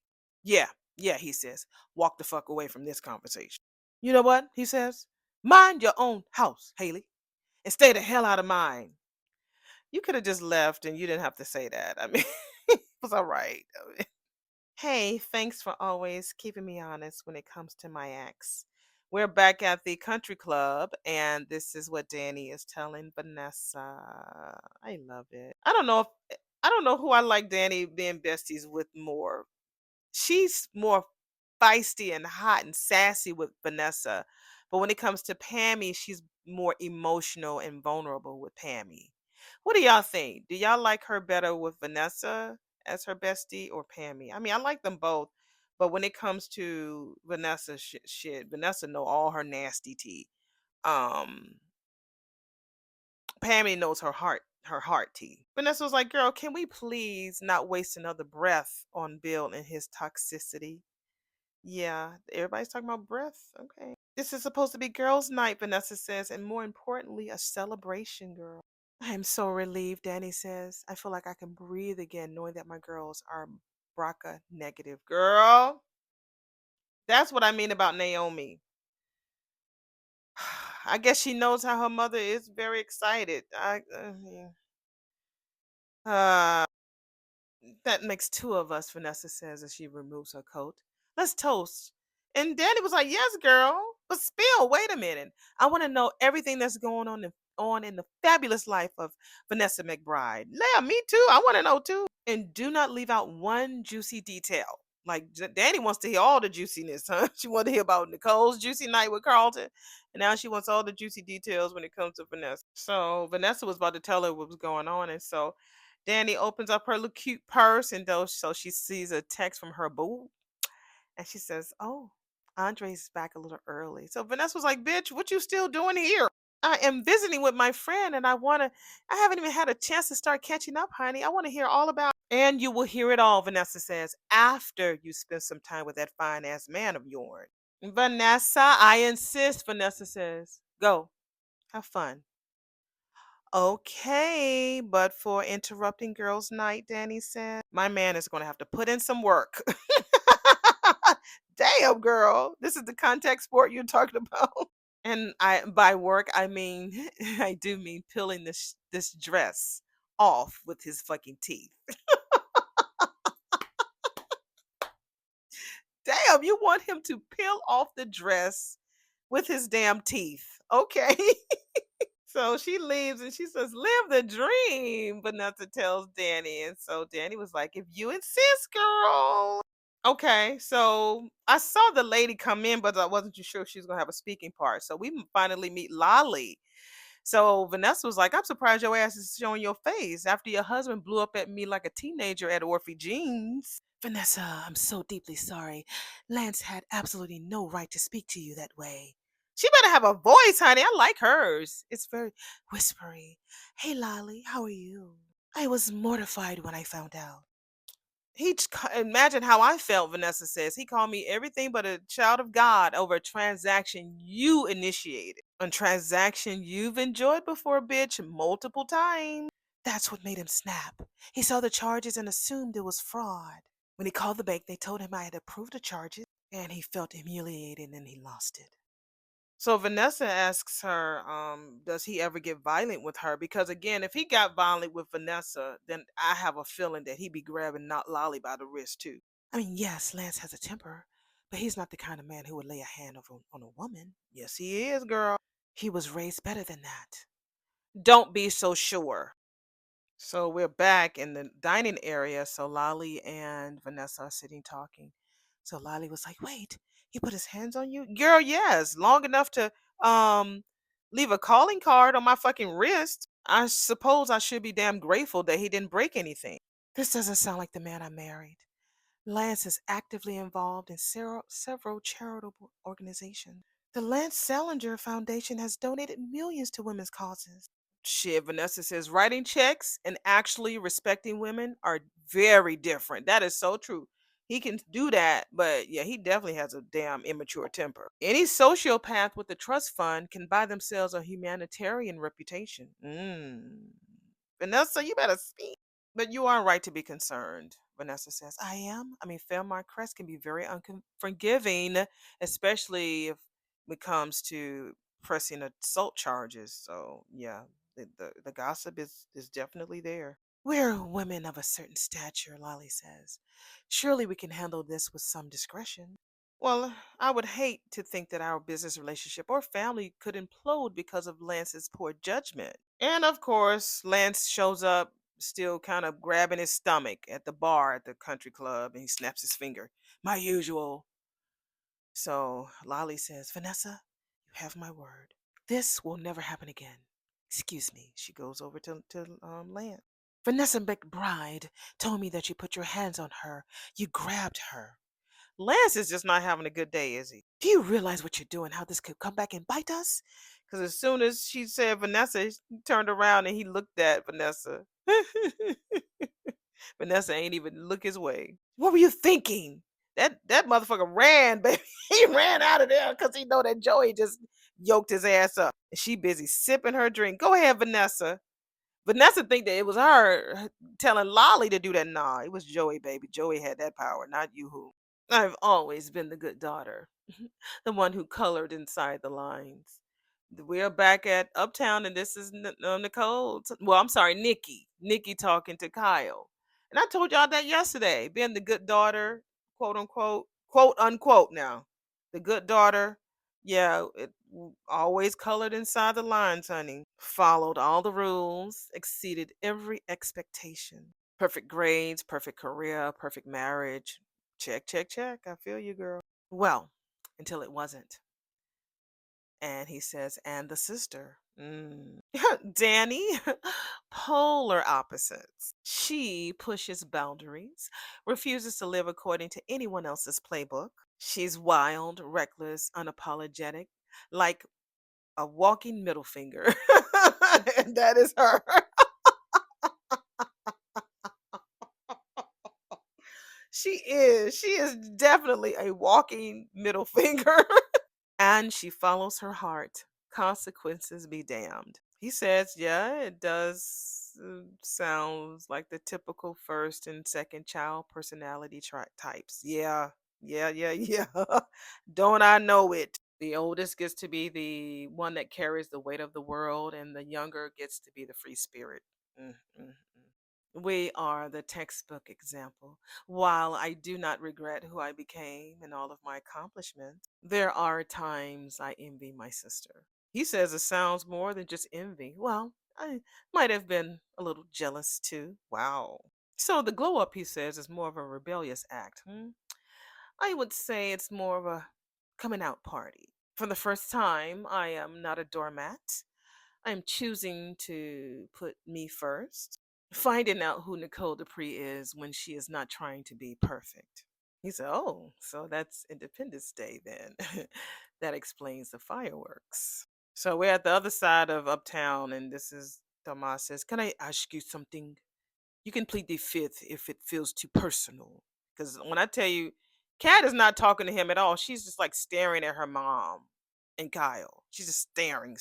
Yeah, he says. Walk the fuck away from this conversation. You know what? He says. Mind your own house, Haley, and stay the hell out of mine. You could have just left and you didn't have to say that. I mean, it was all right. Hey, thanks for always keeping me honest when it comes to my ex. We're back at the country club, and this is what Danny is telling Vanessa. I love it. I don't know who I like Danny being besties with more. She's more feisty and hot and sassy with Vanessa. But when it comes to Pammy, she's more emotional and vulnerable with Pammy. What do y'all think? Do y'all like her better with Vanessa as her bestie or Pammy? I mean, I like them both. But when it comes to Vanessa shit, Vanessa know all her nasty tea. Um Pammy knows her her heart tea. Vanessa was like, girl, can we please not waste another breath on Bill and his toxicity? Yeah, everybody's talking about breath. Okay. This is supposed to be girls' night, Vanessa says, and more importantly, a celebration, girl. I am so relieved, Danny says. I feel like I can breathe again knowing that my girls are BRCA negative. Girl, that's what I mean about Naomi. I guess she knows how her mother is very excited. Uh, that makes two of us, Vanessa says as she removes her coat. Let's toast. And Danny was like, yes, girl. But Spill, wait a minute. I want to know everything that's going on in the fabulous life of Vanessa McBride. Yeah, me too. I want to know too. And do not leave out one juicy detail. Like Danny wants to hear all the juiciness, huh? She wanted to hear about Nicole's juicy night with Carlton. And now she wants all the juicy details when it comes to Vanessa. So Vanessa was about to tell her what was going on. And so Danny opens up her little cute purse and so she sees a text from her boo. And she says, oh, Andre's back a little early. So Vanessa was like, bitch, what you still doing here? I am visiting with my friend and I haven't even had a chance to start catching up, honey. I want to hear all about. And you will hear it all, Vanessa says, after you spend some time with that fine ass man of yours. Vanessa, I insist, Vanessa says. Go. Have fun. Okay, but for interrupting girls' night, Danny said, my man is going to have to put in some work. Damn, girl. This is the contact sport you're talking about. And I by work, I mean, I do mean peeling this dress off with his fucking teeth. Damn, you want him to peel off the dress with his damn teeth. Okay. So she leaves and she says, live the dream. Vanessa tells Danny. And so Danny was like, if you insist, girl. Okay, so I saw the lady come in, but I wasn't too sure if she was gonna have a speaking part. So we finally meet Lolly. So Vanessa was like, I'm surprised your ass is showing your face after your husband blew up at me like a teenager at Orphe Jeans. Vanessa, I'm so deeply sorry. Lance had absolutely no right to speak to you that way. She better have a voice, honey. I like hers. It's very whispery. Hey, Lolly, how are you? I was mortified when I found out. Imagine how I felt, Vanessa says. He called me everything but a child of God over a transaction you initiated. A transaction you've enjoyed before, bitch, multiple times. That's what made him snap. He saw the charges and assumed it was fraud. When he called the bank, they told him I had approved the charges, and he felt humiliated and he lost it. So Vanessa asks her, does he ever get violent with her? Because again, if he got violent with Vanessa, then I have a feeling that he'd be grabbing not Lolly by the wrist too. I mean, yes, Lance has a temper, but he's not the kind of man who would lay a hand on a woman. Yes, he is, girl. He was raised better than that. Don't be so sure. So we're back in the dining area. So Lolly and Vanessa are sitting talking. So Lolly was like, wait, he put his hands on you? Girl, yes. Long enough to um leave a calling card on my fucking wrist. I suppose I should be damn grateful that he didn't break anything. This doesn't sound like the man I married. Lance is actively involved in several charitable organizations. The Lance Salinger Foundation has donated millions to women's causes. Shit, Vanessa says writing checks and actually respecting women are very different. That is so true. He can do that, but yeah, he definitely has a damn immature temper. Any sociopath with a trust fund can buy themselves a humanitarian reputation. Vanessa, you better speak. But you are right to be concerned, Vanessa says. I am. I mean, Fairmont Crest can be very unforgiving, especially if it comes to pressing assault charges. So, yeah, the gossip is definitely there. We're women of a certain stature, Lolly says. Surely we can handle this with some discretion. Well, I would hate to think that our business relationship or family could implode because of Lance's poor judgment. And of course, Lance shows up still kind of grabbing his stomach at the bar at the country club and he snaps his finger. My usual. So Lolly says, Vanessa, you have my word. This will never happen again. Excuse me. She goes over to Lance. Vanessa McBride told me that you put your hands on her. You grabbed her. Lance is just not having a good day, is he? Do you realize what you're doing, how this could come back and bite us? Because as soon as she said Vanessa, he turned around and he looked at Vanessa. Vanessa ain't even look his way. What were you thinking? That motherfucker ran, baby. He ran out of there because he know that Joey just yoked his ass up. And she busy sipping her drink. Go ahead, Vanessa. Vanessa think that it was her telling Lolly to do that. Nah, it was Joey, baby. Joey had that power, not you who. I've always been the good daughter, the one who colored inside the lines. We're back at Uptown, and this is Nicole. Well, I'm sorry, Nikki. Nikki talking to Kyle. And I told y'all that yesterday. Being the good daughter, quote unquote now. The good daughter, yeah, always colored inside the lines, honey. Followed all the rules, exceeded every expectation. Perfect grades, perfect career, perfect marriage. Check, check, check. I feel you, girl. Well, until it wasn't. And he says, and the sister. Danny, polar opposites. She pushes boundaries, refuses to live according to anyone else's playbook. She's wild, reckless, unapologetic, like a walking middle finger. And that is her. She is. She is definitely a walking middle finger. And she follows her heart. Consequences be damned. He says, yeah, it does sounds like the typical first and second child personality types. Yeah, yeah. Don't I know it? The oldest gets to be the one that carries the weight of the world, and the younger gets to be the free spirit. Mm, mm, mm. We are the textbook example. While I do not regret who I became and all of my accomplishments, there are times I envy my sister. He says it sounds more than just envy. Well, I might have been a little jealous too. Wow. So the glow up, he says, is more of a rebellious act. I would say it's more of a coming out party. For the first time, I am not a doormat. I'm choosing to put me first, finding out who Nicole Dupree is when she is not trying to be perfect. He said, oh, so that's Independence Day then. That explains the fireworks. So we're at the other side of Uptown, and this is Tomas says, can I ask you something? You can plead the fifth if it feels too personal. Because when I tell you, Kat is not talking to him at all. She's just like staring at her mom and Kyle. She's just staring.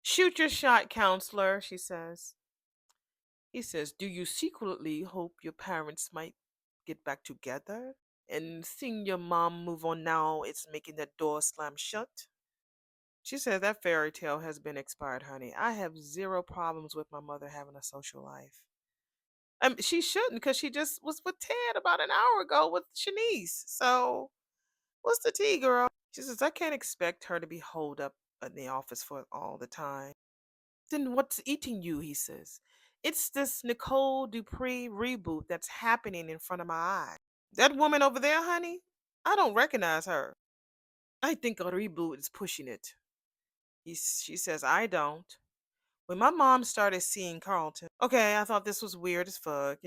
Shoot your shot, counselor, she says. He says, do you secretly hope your parents might get back together? And seeing your mom move on now, it's making that door slam shut. She says, that fairy tale has been expired, honey. I have zero problems with my mother having a social life. She shouldn't, because she just was with Ted about an hour ago with Shanice. So, what's the tea, girl? She says, I can't expect her to be holed up in the office for all the time. Then what's eating you? He says. It's this Nicole Dupree reboot that's happening in front of my eyes. That woman over there, honey, I don't recognize her. I think a reboot is pushing it. She says, I don't. When my mom started seeing Carlton, okay, I thought this was weird as fuck.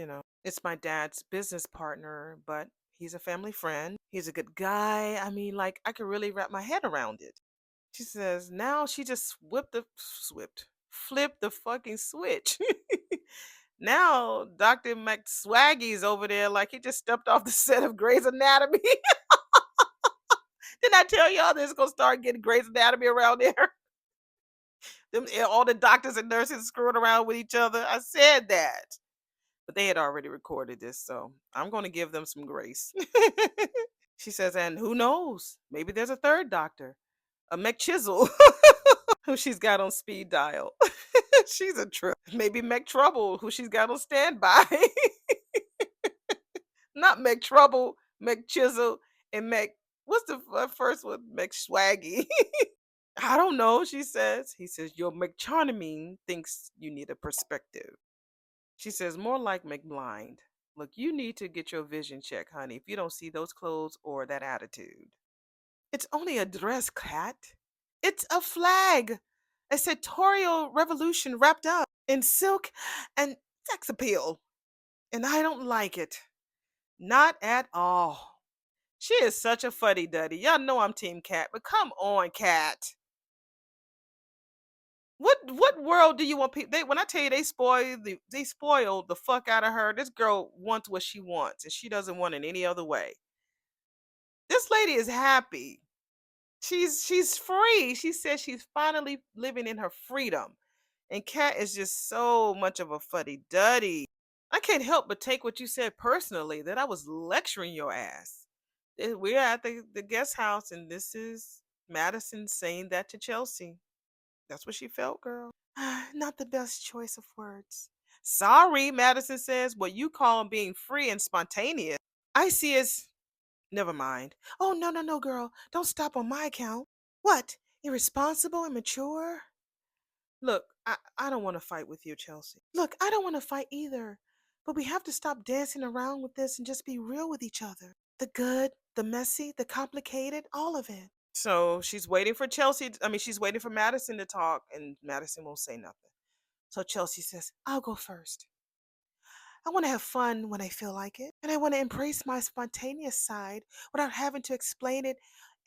It's my dad's business partner, but he's a family friend. He's a good guy. I mean, like, I could really wrap my head around it. She says, now she just flipped the fucking switch. Now Dr. McSwaggy's over there like he just stepped off the set of Grey's Anatomy. Didn't I tell y'all this gonna start getting Grey's Anatomy around there? All the doctors and nurses screwing around with each other. I said that. But they had already recorded this, so I'm gonna give them some grace. She says, and who knows? Maybe there's a third doctor, a McChisel, who she's got on speed dial. She's a trip. Maybe McTrouble, who she's got on standby. Not McTrouble, McChisel, and What's the first one? McSwaggy. I don't know, she says. He says, your McCharming thinks you need a perspective. She says, more like McBlind. Look, you need to get your vision checked, honey, if you don't see those clothes or that attitude. It's only a dress, Cat. It's a flag. A sartorial revolution wrapped up in silk and sex appeal. And I don't like it. Not at all. She is such a fuddy duddy. Y'all know I'm Team Cat, but come on, Cat. What world do you want people? They when I tell you they spoiled the fuck out of her. This girl wants what she wants, and she doesn't want it any other way. This lady is happy. She's free. She says she's finally living in her freedom. And Kat is just so much of a fuddy duddy. I can't help but take what you said personally that I was lecturing your ass. We're at the guest house, and this is Madison saying that to Chelsea. That's what she felt, girl. Not the best choice of words. Sorry, Madison says, what you call being free and spontaneous, I see as never mind. Oh, no, no, no, girl. Don't stop on my account. What? Irresponsible, immature? Look, I don't want to fight with you, Chelsea. Look, I don't want to fight either. But we have to stop dancing around with this and just be real with each other. The good, the messy, the complicated, all of it. So she's waiting for Chelsea. I mean, she's waiting for Madison to talk, and Madison won't say nothing. So Chelsea says, I'll go first. I want to have fun when I feel like it, and I want to embrace my spontaneous side without having to explain it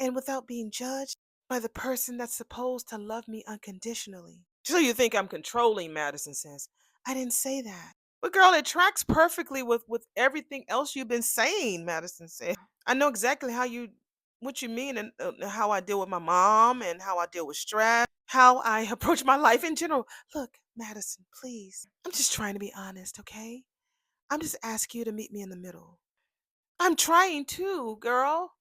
and without being judged by the person that's supposed to love me unconditionally. So you think I'm controlling, Madison says. I didn't say that. But girl, it tracks perfectly with everything else you've been saying, Madison said. I know exactly what you mean and how I deal with my mom and how I deal with stress, how I approach my life in general. Look, Madison, please. I'm just trying to be honest, okay? I'm just asking you to meet me in the middle. I'm trying to, girl.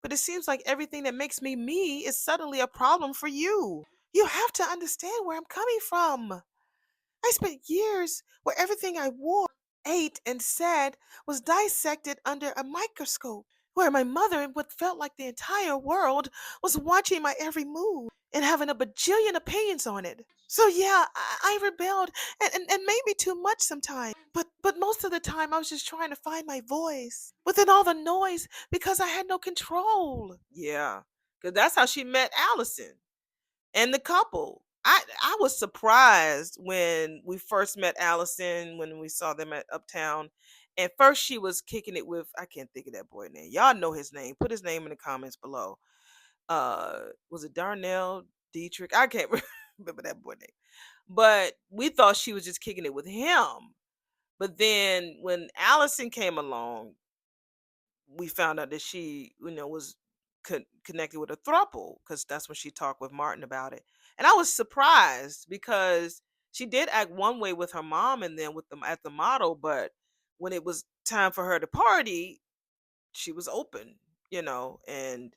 But it seems like everything that makes me me is suddenly a problem for you. You have to understand where I'm coming from. I spent years where everything I wore, ate, and said was dissected under a microscope, where my mother and what felt like the entire world was watching my every move and having a bajillion opinions on it. So yeah, I rebelled and maybe too much sometimes. But most of the time I was just trying to find my voice within all the noise because I had no control. Yeah. Cause that's how she met Allison and the couple. I was surprised when we first met Allison when we saw them at Uptown. At first she was kicking it with I can't think of that boy name. Y'all know his name. Put his name in the comments below. Was it Darnell Dietrich? I can't remember that boy name. But we thought she was just kicking it with him. But then when Allison came along, we found out that she, was connected with a throuple because that's when she talked with Martin about it. And I was surprised because she did act one way with her mom and then with them at the model, but when it was time for her to party, she was open, and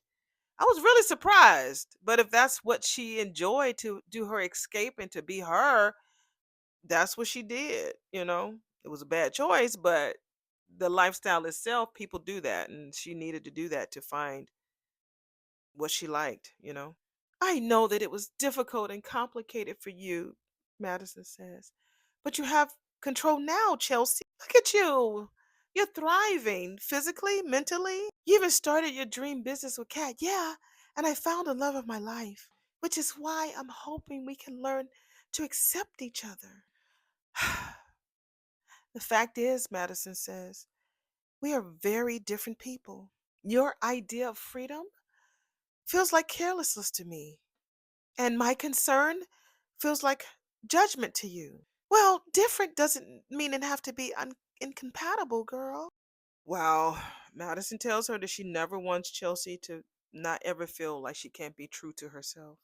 I was really surprised. But if that's what she enjoyed to do her escape and to be her, that's what she did. It was a bad choice, but the lifestyle itself, people do that, and she needed to do that to find what she liked. I know that it was difficult and complicated for you, Madison says, but you have control now, Chelsea. Look at you. You're thriving physically, mentally. You even started your dream business with Kat. Yeah, and I found the love of my life, which is why I'm hoping we can learn to accept each other. The fact is, Madison says, we are very different people. Your idea of freedom feels like carelessness to me, and my concern feels like judgment to you. Well, different doesn't mean it have to be incompatible, girl. Wow. Madison tells her that she never wants Chelsea to not ever feel like she can't be true to herself.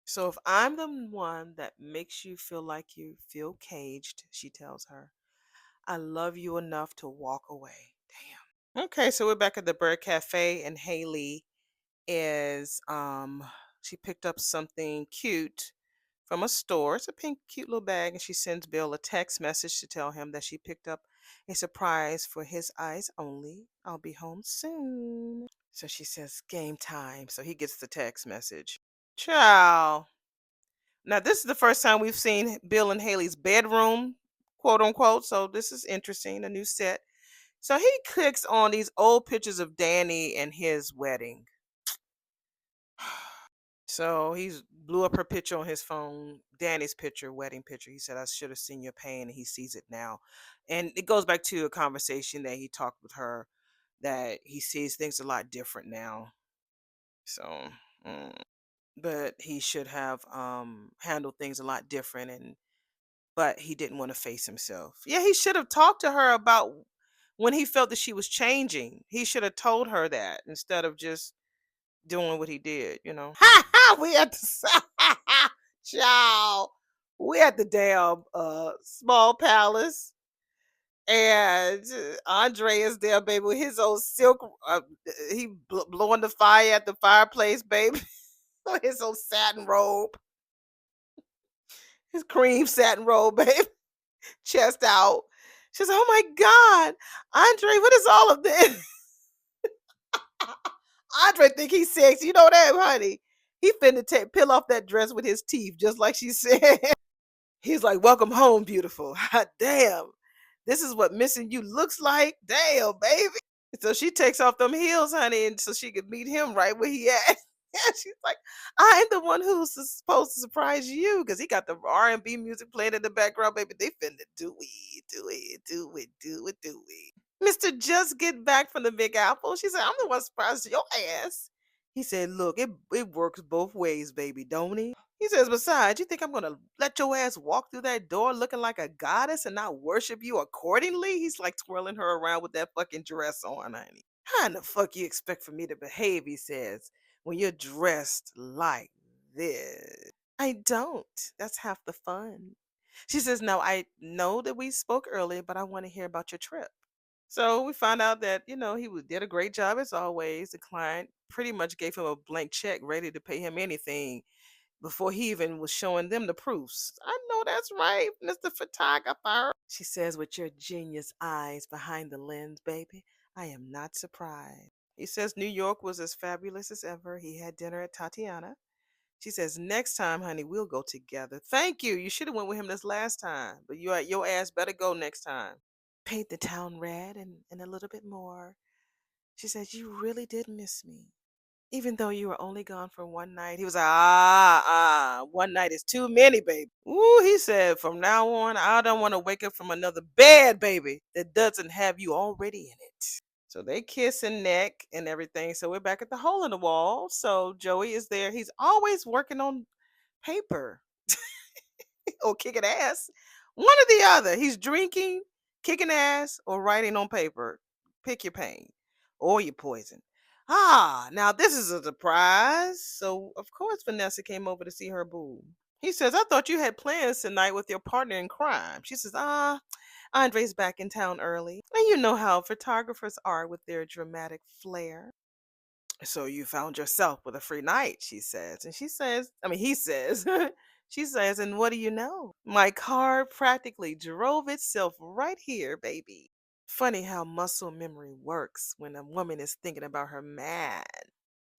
So if I'm the one that makes you feel like you feel caged, she tells her, I love you enough to walk away. Damn. Okay, so we're back at the Bird Cafe, and Haley is she picked up something cute from a store. It's a pink cute little bag, and she sends Bill a text message to tell him that she picked up a surprise for his eyes only. I'll be home soon. So she says game time. So he gets the text message. Ciao. Now this is the first time we've seen Bill and Haley's bedroom, quote unquote. So this is interesting, a new set. So he clicks on these old pictures of Danny and his wedding. So he's blew up her picture on his phone, Danny's picture, wedding picture. He said, I should have seen your pain, and he sees it now. And it goes back to a conversation that he talked with her that he sees things a lot different now. So, mm. but he should have handled things a lot different, and but he didn't want to face himself. Yeah, he should have talked to her about when he felt that she was changing. He should have told her that instead of just doing what he did, you know. We at the child. We at the damn small palace, and Andre is there, baby, with his old silk. He blowing the fire at the fireplace, baby, with his old satin robe, his cream satin robe, baby, chest out. She's like, "Oh my God, Andre, what is all of this?" Andre think he's sexy. You know that, honey. He finna peel off that dress with his teeth, just like she said. He's like, "Welcome home, beautiful." Hot damn. This is what missing you looks like. Damn, baby. So she takes off them heels, honey, and so she could meet him right where he at. And she's like, "I'm the one who's supposed to surprise you," because he got the R&B music playing in the background, baby. They finna do it, do it, do it, do it, do it. Mister just get back from the Big Apple. She said, "I'm the one surprised your ass." He said, "Look, it works both ways, baby, don't he?" He says, "Besides, you think I'm gonna let your ass walk through that door looking like a goddess and not worship you accordingly?" He's like twirling her around with that fucking dress on, honey. How in the fuck you expect for me to behave, he says, when you're dressed like this? I don't. That's half the fun. She says, "No, I know that we spoke earlier, but I want to hear about your trip." So we found out that, did a great job as always. The client pretty much gave him a blank check ready to pay him anything before he even was showing them the proofs. "I know that's right, Mr. Photographer." She says, "With your genius eyes behind the lens, baby, I am not surprised." He says New York was as fabulous as ever. He had dinner at Tatiana. She says, "Next time, honey, we'll go together." Thank you. You should have went with him this last time, but your ass better go next time. Paint the town red and a little bit more. She says, "You really did miss me. Even though you were only gone for one night." He was like, one night is too many, baby. Ooh, he said, "From now on, I don't want to wake up from another bed, baby, that doesn't have you already in it." So they kiss and neck and everything. So we're back at the hole in the wall. So Joey is there. He's always working on paper or kicking ass. One or the other. He's drinking, kicking ass, or writing on paper. Pick your pain or your poison. Now this is a surprise. So of course Vanessa came over to see her boo. He says, "I thought you had plans tonight with your partner in crime." She says, Andre's back in town early. And you know how photographers are with their dramatic flair. "So you found yourself with a free night," she says. And he says, she says, "And what do you know? My car practically drove itself right here, baby." Funny how muscle memory works when a woman is thinking about her man.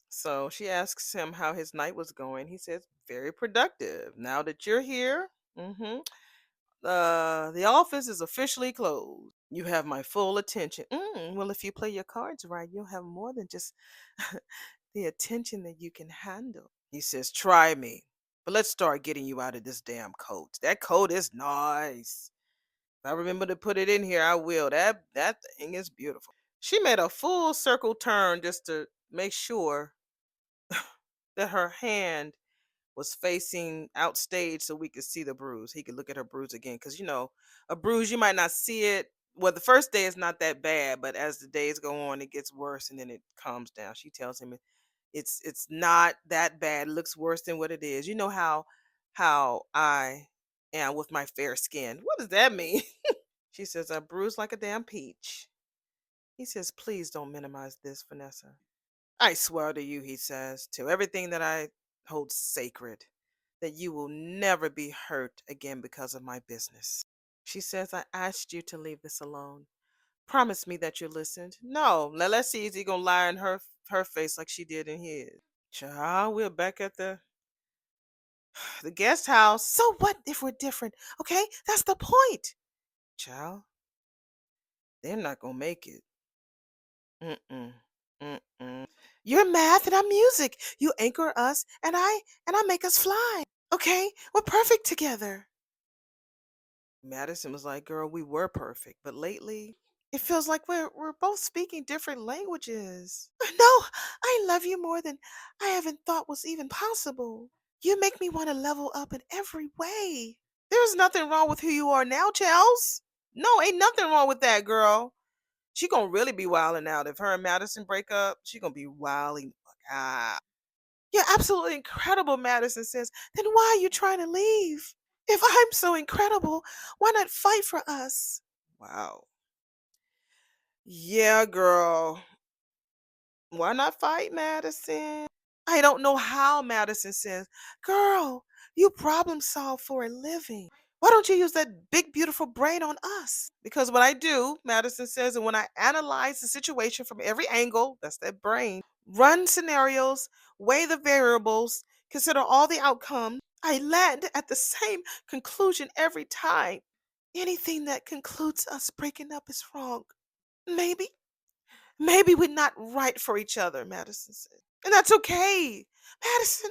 So she asks him how his night was going. He says, "Very productive. Now that you're here, hmm the office is officially closed. You have my full attention." Well, if you play your cards right, you'll have more than just the attention that you can handle. He says, "Try me. But let's start getting you out of this damn coat. That coat is nice. If I remember to put it in here, I will. That thing is beautiful." She made a full circle turn just to make sure that her hand was facing outstage so we could see the bruise. He could look at her bruise again. Because, a bruise, you might not see it. Well, the first day is not that bad, but as the days go on, it gets worse and then it calms down. She tells him it's not that bad. It looks worse than what it is. You know how I am with my fair skin. What does that mean? She says, "I bruise like a damn peach." He says, "Please don't minimize this, Vanessa. I swear to you," he says, "to everything that I hold sacred, that you will never be hurt again because of my business." She says, "I asked you to leave this alone. Promise me that you listened." No, let's see, is he gonna lie in her face like she did in his? Child, we're back at the guest house. "So what if we're different? Okay, that's the point." Child, they're not gonna make it. Mm-mm. Mm-mm. You're math and I'm music. You anchor us and I make us fly. Okay? We're perfect together. Madison was like, "Girl, we were perfect, but lately It feels like we're both speaking different languages. No, I love you more than I even thought was even possible. You make me want to level up in every way. There's nothing wrong with who you are now, Chels. No, ain't nothing wrong with that, girl. She gonna really be wilding out if her and Madison break up. She gonna be wilding the fuck out. You're absolutely incredible, Madison says. Then why are you trying to leave? If I'm so incredible, why not fight for us? Wow. Yeah, girl. Why not fight, Madison? I don't know how, Madison says. Girl, you problem solve for a living. Why don't you use that big, beautiful brain on us? Because what I do, Madison says, and when I analyze the situation from every angle, that's that brain, run scenarios, weigh the variables, consider all the outcomes, I land at the same conclusion every time. Anything that concludes us breaking up is wrong. Maybe Maybe we're not right for each other, Madison said. And that's okay. Madison,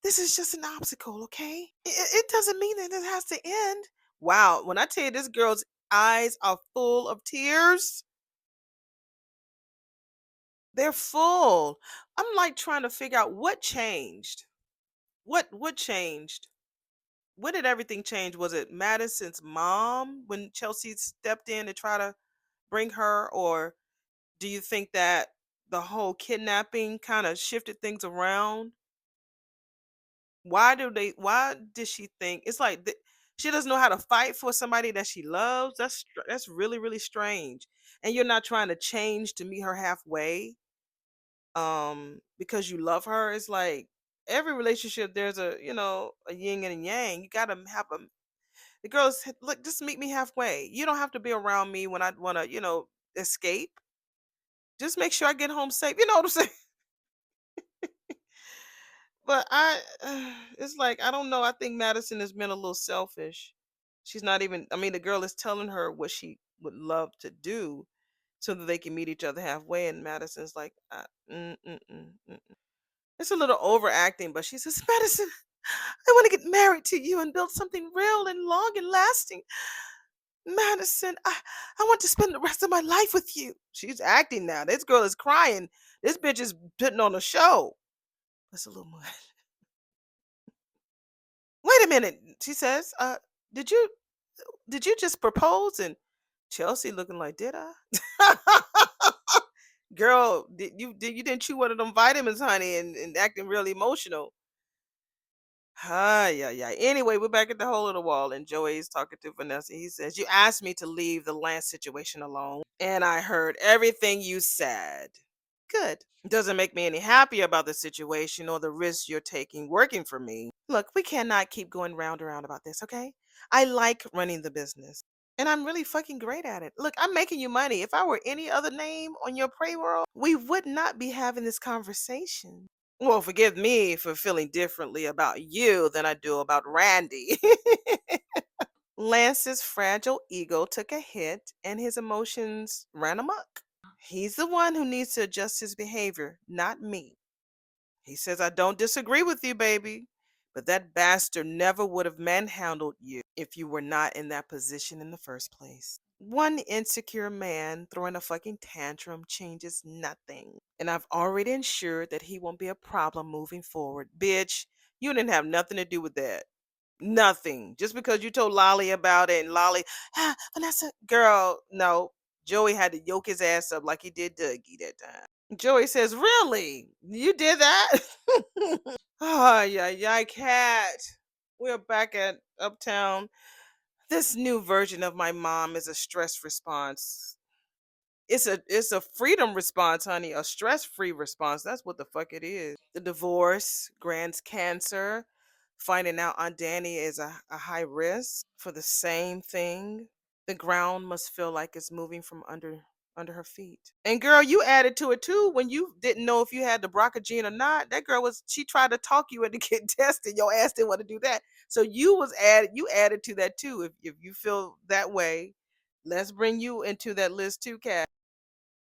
this is just an obstacle, okay? It doesn't mean that it has to end. Wow, when I tell you this girl's eyes are full of tears, they're full. I'm like trying to figure out what changed. What changed? When did everything change? Was it Madison's mom when Chelsea stepped in to try to bring her, or do you think that the whole kidnapping kind of shifted things around? Why did she think it's like she doesn't know how to fight for somebody that she loves? That's really really strange. And you're not trying to change to meet her halfway because you love her. It's like every relationship there's a yin and a yang. You got to have a the girls look, just meet me halfway. You don't have to be around me when I want to, escape. Just make sure I get home safe. You know what I'm saying? But it's like I don't know. I think Madison has been a little selfish. She's not even. I mean, the girl is telling her what she would love to do, so that they can meet each other halfway. And Madison's like, it's a little overacting. But she says, Madison, I want to get married to you and build something real and long and lasting. Madison, I want to spend the rest of my life with you. She's acting now. This girl is crying. This bitch is putting on a show. That's a little much. Wait a minute, she says. Did you did you just propose? And Chelsea looking like, did I? Girl, you didn't chew one of them vitamins, honey, and acting real emotional. Hi, yeah, yeah. Anyway, we're back at the hole in the wall, and Joey's talking to Vanessa. He says, you asked me to leave the Lance situation alone, and I heard everything you said. Good. Doesn't make me any happier about the situation or the risks you're taking working for me. Look, we cannot keep going round and round about this, okay? I like running the business. And I'm really fucking great at it. Look, I'm making you money. If I were any other name on your payroll, we would not be having this conversation. Well, forgive me for feeling differently about you than I do about Randy. Lance's fragile ego took a hit and his emotions ran amok. He's the one who needs to adjust his behavior, not me. He says, I don't disagree with you, baby, but that bastard never would have manhandled you if you were not in that position in the first place. One insecure man throwing a fucking tantrum changes nothing. And I've already ensured that he won't be a problem moving forward. Bitch, you didn't have nothing to do with that. Nothing. Just because you told Lolly about it and Lolly, Vanessa, girl, no. Joey had to yoke his ass up like he did Dougie that time. Joey says, really? You did that? Oh, yeah, yeah, cat. We're back at Uptown. This new version of my mom is a stress response. It's a freedom response, honey. A stress-free response. That's what the fuck it is. The divorce, Grant's cancer, finding out Aunt Danny is a high risk for the same thing. The ground must feel like it's moving from under her feet. And girl, you added to it too when you didn't know if you had the BRCA gene or not. That girl was she tried to talk you into getting tested. Your ass didn't want to do that. So you added to that too. If you feel that way, let's bring you into that list too, Kat.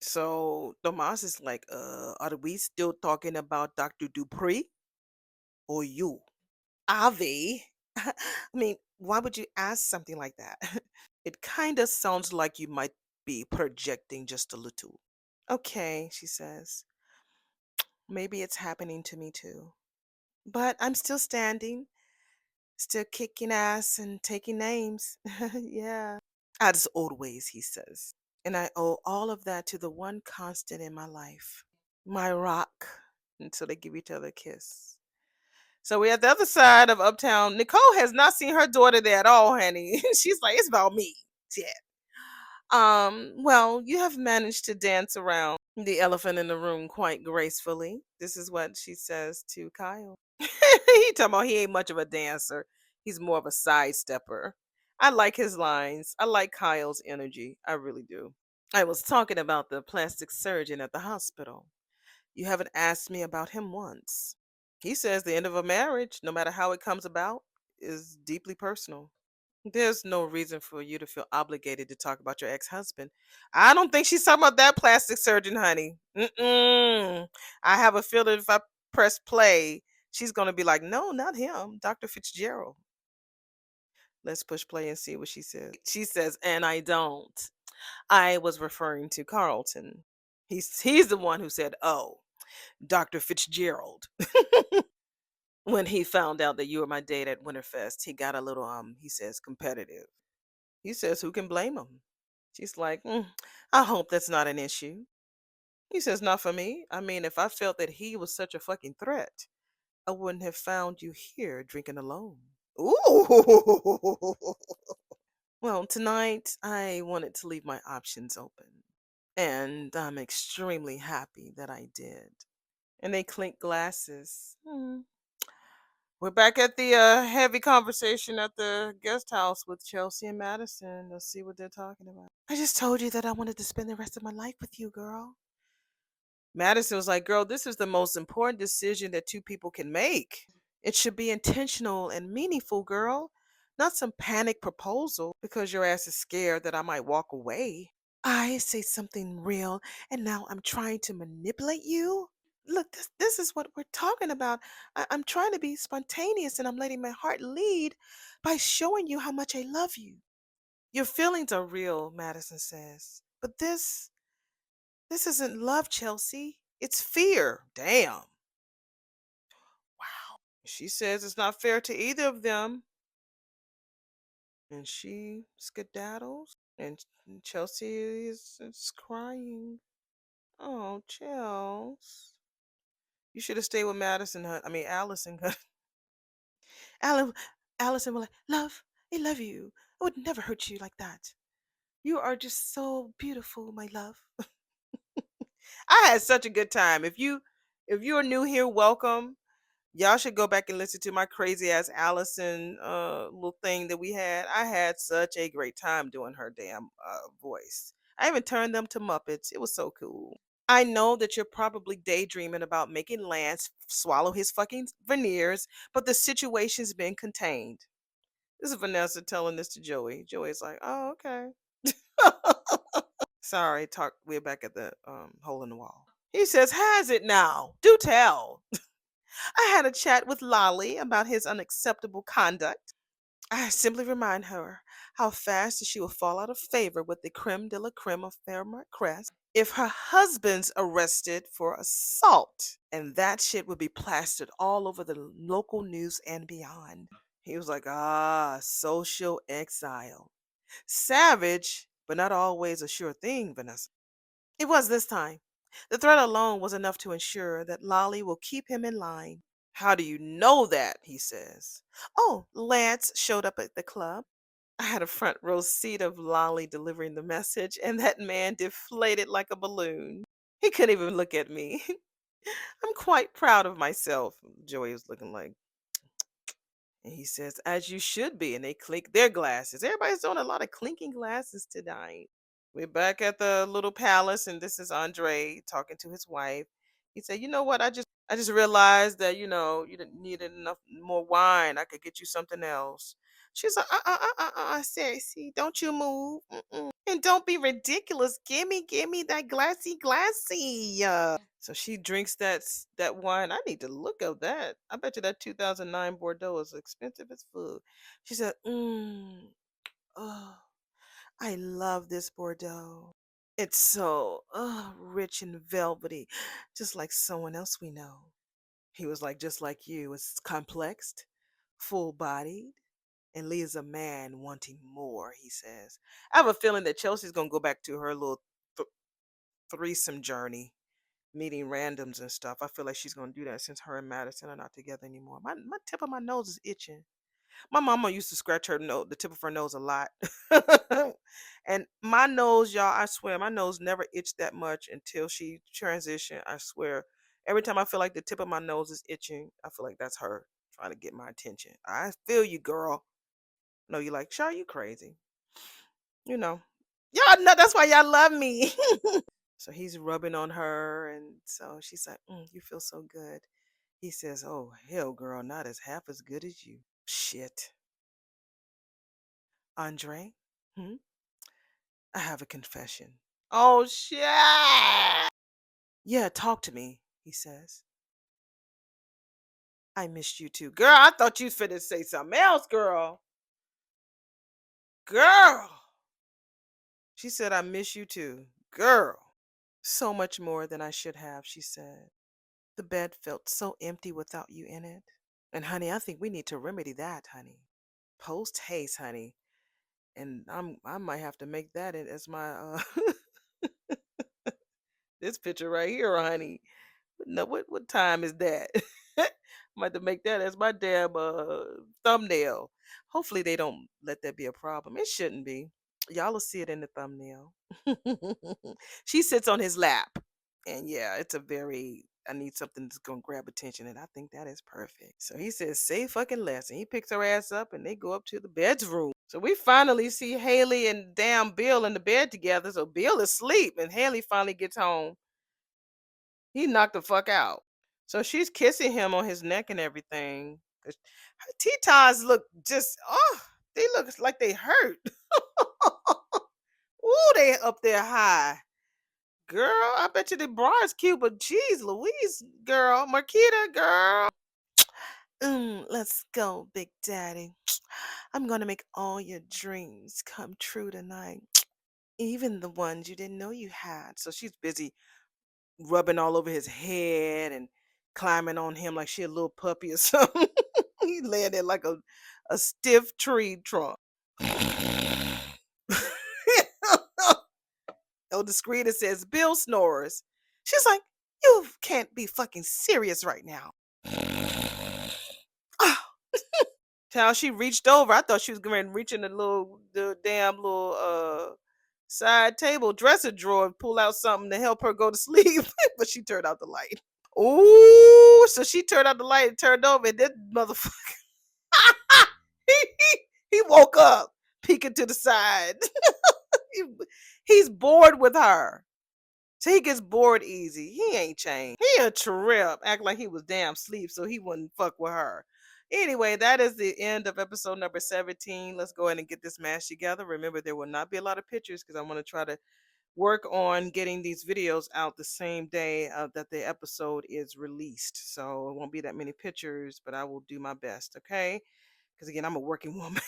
So Tomas is like, are we still talking about Dr. Dupree or you? Avi? I mean, why would you ask something like that? It kind of sounds like you might be projecting just a little. Okay, she says. Maybe it's happening to me too. But I'm still standing, still kicking ass and taking names. Yeah. As always, he says. And I owe all of that to the one constant in my life, my rock, until they give each other a kiss. So we're at the other side of Uptown. Nicole has not seen her daughter there at all, honey. She's like, it's about me. Yeah. Well, you have managed to dance around the elephant in the room quite gracefully. This is what she says to Kyle. He talking about he ain't much of a dancer. He's more of a sidestepper. I like his lines. I like Kyle's energy. I really do. I was talking about the plastic surgeon at the hospital. You haven't asked me about him once. He says the end of a marriage, no matter how it comes about, is deeply personal. There's no reason for you to feel obligated to talk about your ex-husband. I don't think she's talking about that plastic surgeon, honey. Mm-mm. I have a feeling if I press play, she's going to be like, no, not him, Dr. Fitzgerald. Let's push play and see what she says. She says, and I don't. I was referring to Carlton. He's the one who said, oh, Dr. Fitzgerald. When he found out that you were my date at Winterfest, he got a little, he says, competitive. He says, who can blame him? She's like, I hope that's not an issue. He says, not for me. I mean, if I felt that he was such a fucking threat, I wouldn't have found you here drinking alone. Ooh. Well, tonight I wanted to leave my options open. And I'm extremely happy that I did. And they clink glasses. We're back at the heavy conversation at the guest house with Chelsea and Madison. Let's see what they're talking about. I just told you that I wanted to spend the rest of my life with you, girl. Madison was like, girl, this is the most important decision that two people can make. It should be intentional and meaningful, girl. Not some panic proposal because your ass is scared that I might walk away. I say something real and now I'm trying to manipulate you? Look, this is what we're talking about. I'm trying to be spontaneous and I'm letting my heart lead by showing you how much I love you. Your feelings are real, Madison says. But this isn't love, Chelsea. It's fear. Damn. Wow. She says it's not fair to either of them. And she skedaddles and Chelsea is crying. Oh, Chels. You should have stayed with Madison. I mean, Allison. Alan, Allison will like, love, I love you. I would never hurt you like that. You are just so beautiful, my love. I had such a good time. If you're new here, welcome. Y'all should go back and listen to my crazy ass Allison little thing that we had. I had such a great time doing her damn voice. I even turned them to Muppets. It was so cool. I know that you're probably daydreaming about making Lance swallow his fucking veneers, but the situation's been contained. This is Vanessa telling this to Joey. Joey's like, "Oh, okay." Sorry, talk. We're back at the hole in the wall. He says, "Has it now? Do tell." I had a chat with Lolly about his unacceptable conduct. I simply remind her how fast she will fall out of favor with the creme de la creme of Fairmont Crest if her husband's arrested for assault. And that shit would be plastered all over the local news and beyond. He was like, social exile. Savage, but not always a sure thing, Vanessa. It was this time. The threat alone was enough to ensure that Lolly will keep him in line. How do you know that? He says. Oh, Lance showed up at the club. I had a front row seat of Lolly delivering the message, and that man deflated like a balloon. He couldn't even look at me. I'm quite proud of myself. Joey was looking like, and he says, as you should be. And they clink their glasses. Everybody's doing a lot of clinking glasses tonight. We're back at the little palace, and this is Andre talking to his wife. He said, you know what? I just realized that, you didn't need enough more wine. I could get you something else. She's like, Sassy, don't you move. And don't be ridiculous. Give me that glassy. So she drinks that wine. I need to look at that. I bet you that 2009 Bordeaux is expensive as food. She said, oh, I love this Bordeaux. It's so rich and velvety, just like someone else we know. He was like, just like you, it's complex, full bodied, and leaves a man wanting more, he says. I have a feeling that Chelsea's going to go back to her little th- threesome journey, meeting randoms and stuff. I feel like she's going to do that since her and Madison are not together anymore. My tip of my nose is itching. My mama used to scratch her nose, the tip of her nose a lot. And my nose, y'all, I swear, my nose never itched that much until she transitioned. I swear. Every time I feel like the tip of my nose is itching, I feel like that's her trying to get my attention. I feel you, girl. No, you like, Shaw, you crazy. You know. Y'all know that's why y'all love me. So he's rubbing on her, and so she's like, you feel so good. He says, oh, hell, girl, not as half as good as you. Shit. Andre? Hmm? I have a confession. Oh, shit. Yeah, talk to me, he says. I missed you too. Girl, I thought you was finna say something else, girl. Girl. She said, I miss you too. Girl. So much more than I should have, she said. The bed felt so empty without you in it. And honey, I think we need to remedy that, honey. Post haste, honey. And I might have to make that as my this picture right here, honey. No, what time is that? I'm about to make that as my damn thumbnail. Hopefully they don't let that be a problem. It shouldn't be. Y'all will see it in the thumbnail. She sits on his lap. And yeah, it's a very I need something that's gonna grab attention, and I think that is perfect. So he says, say fucking less. And he picks her ass up and they go up to the bedroom. So we finally see Haley and damn Bill in the bed together. So Bill is asleep and Haley finally gets home. He knocked the fuck out. So she's kissing him on his neck and everything. Her Tetons look just they look like they hurt. Ooh, they up there high. Girl, I bet you the bra is cute, but geez, Louise, girl, Marquita, girl. Let's go, Big Daddy. I'm gonna make all your dreams come true tonight. Even the ones you didn't know you had. So she's busy rubbing all over his head and climbing on him like she a little puppy or something. He laying there like a stiff tree trunk. On the screen it says Bill snores. She's like, you can't be fucking serious right now. How she reached over. I thought she was going to reach in the damn little side table dresser drawer and pull out something to help her go to sleep. But she turned out the light. Ooh, so she turned out the light and turned over, and this motherfucker he woke up, peeking to the side. He- he's bored with her. So he gets bored easy. He ain't changed. He a trip. Act like he was damn sleep so he wouldn't fuck with her. Anyway, that is the end of episode number 17. Let's go ahead and get this match together. Remember, there will not be a lot of pictures because I want to try to work on getting these videos out the same day that the episode is released. So it won't be that many pictures, but I will do my best, okay? Because again, I'm a working woman.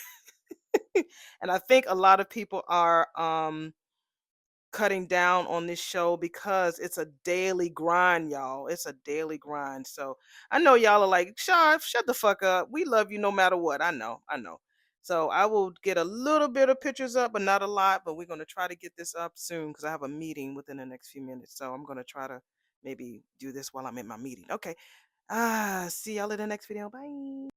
And I think a lot of people are cutting down on this show because it's a daily grind, y'all. It's a daily grind. So I know y'all are like, shut the fuck up. We love you no matter what. I know, I know. So I will get a little bit of pictures up, but not a lot. But we're gonna try to get this up soon because I have a meeting within the next few minutes. So I'm gonna try to maybe do this while I'm in my meeting. Okay. See y'all in the next video. Bye.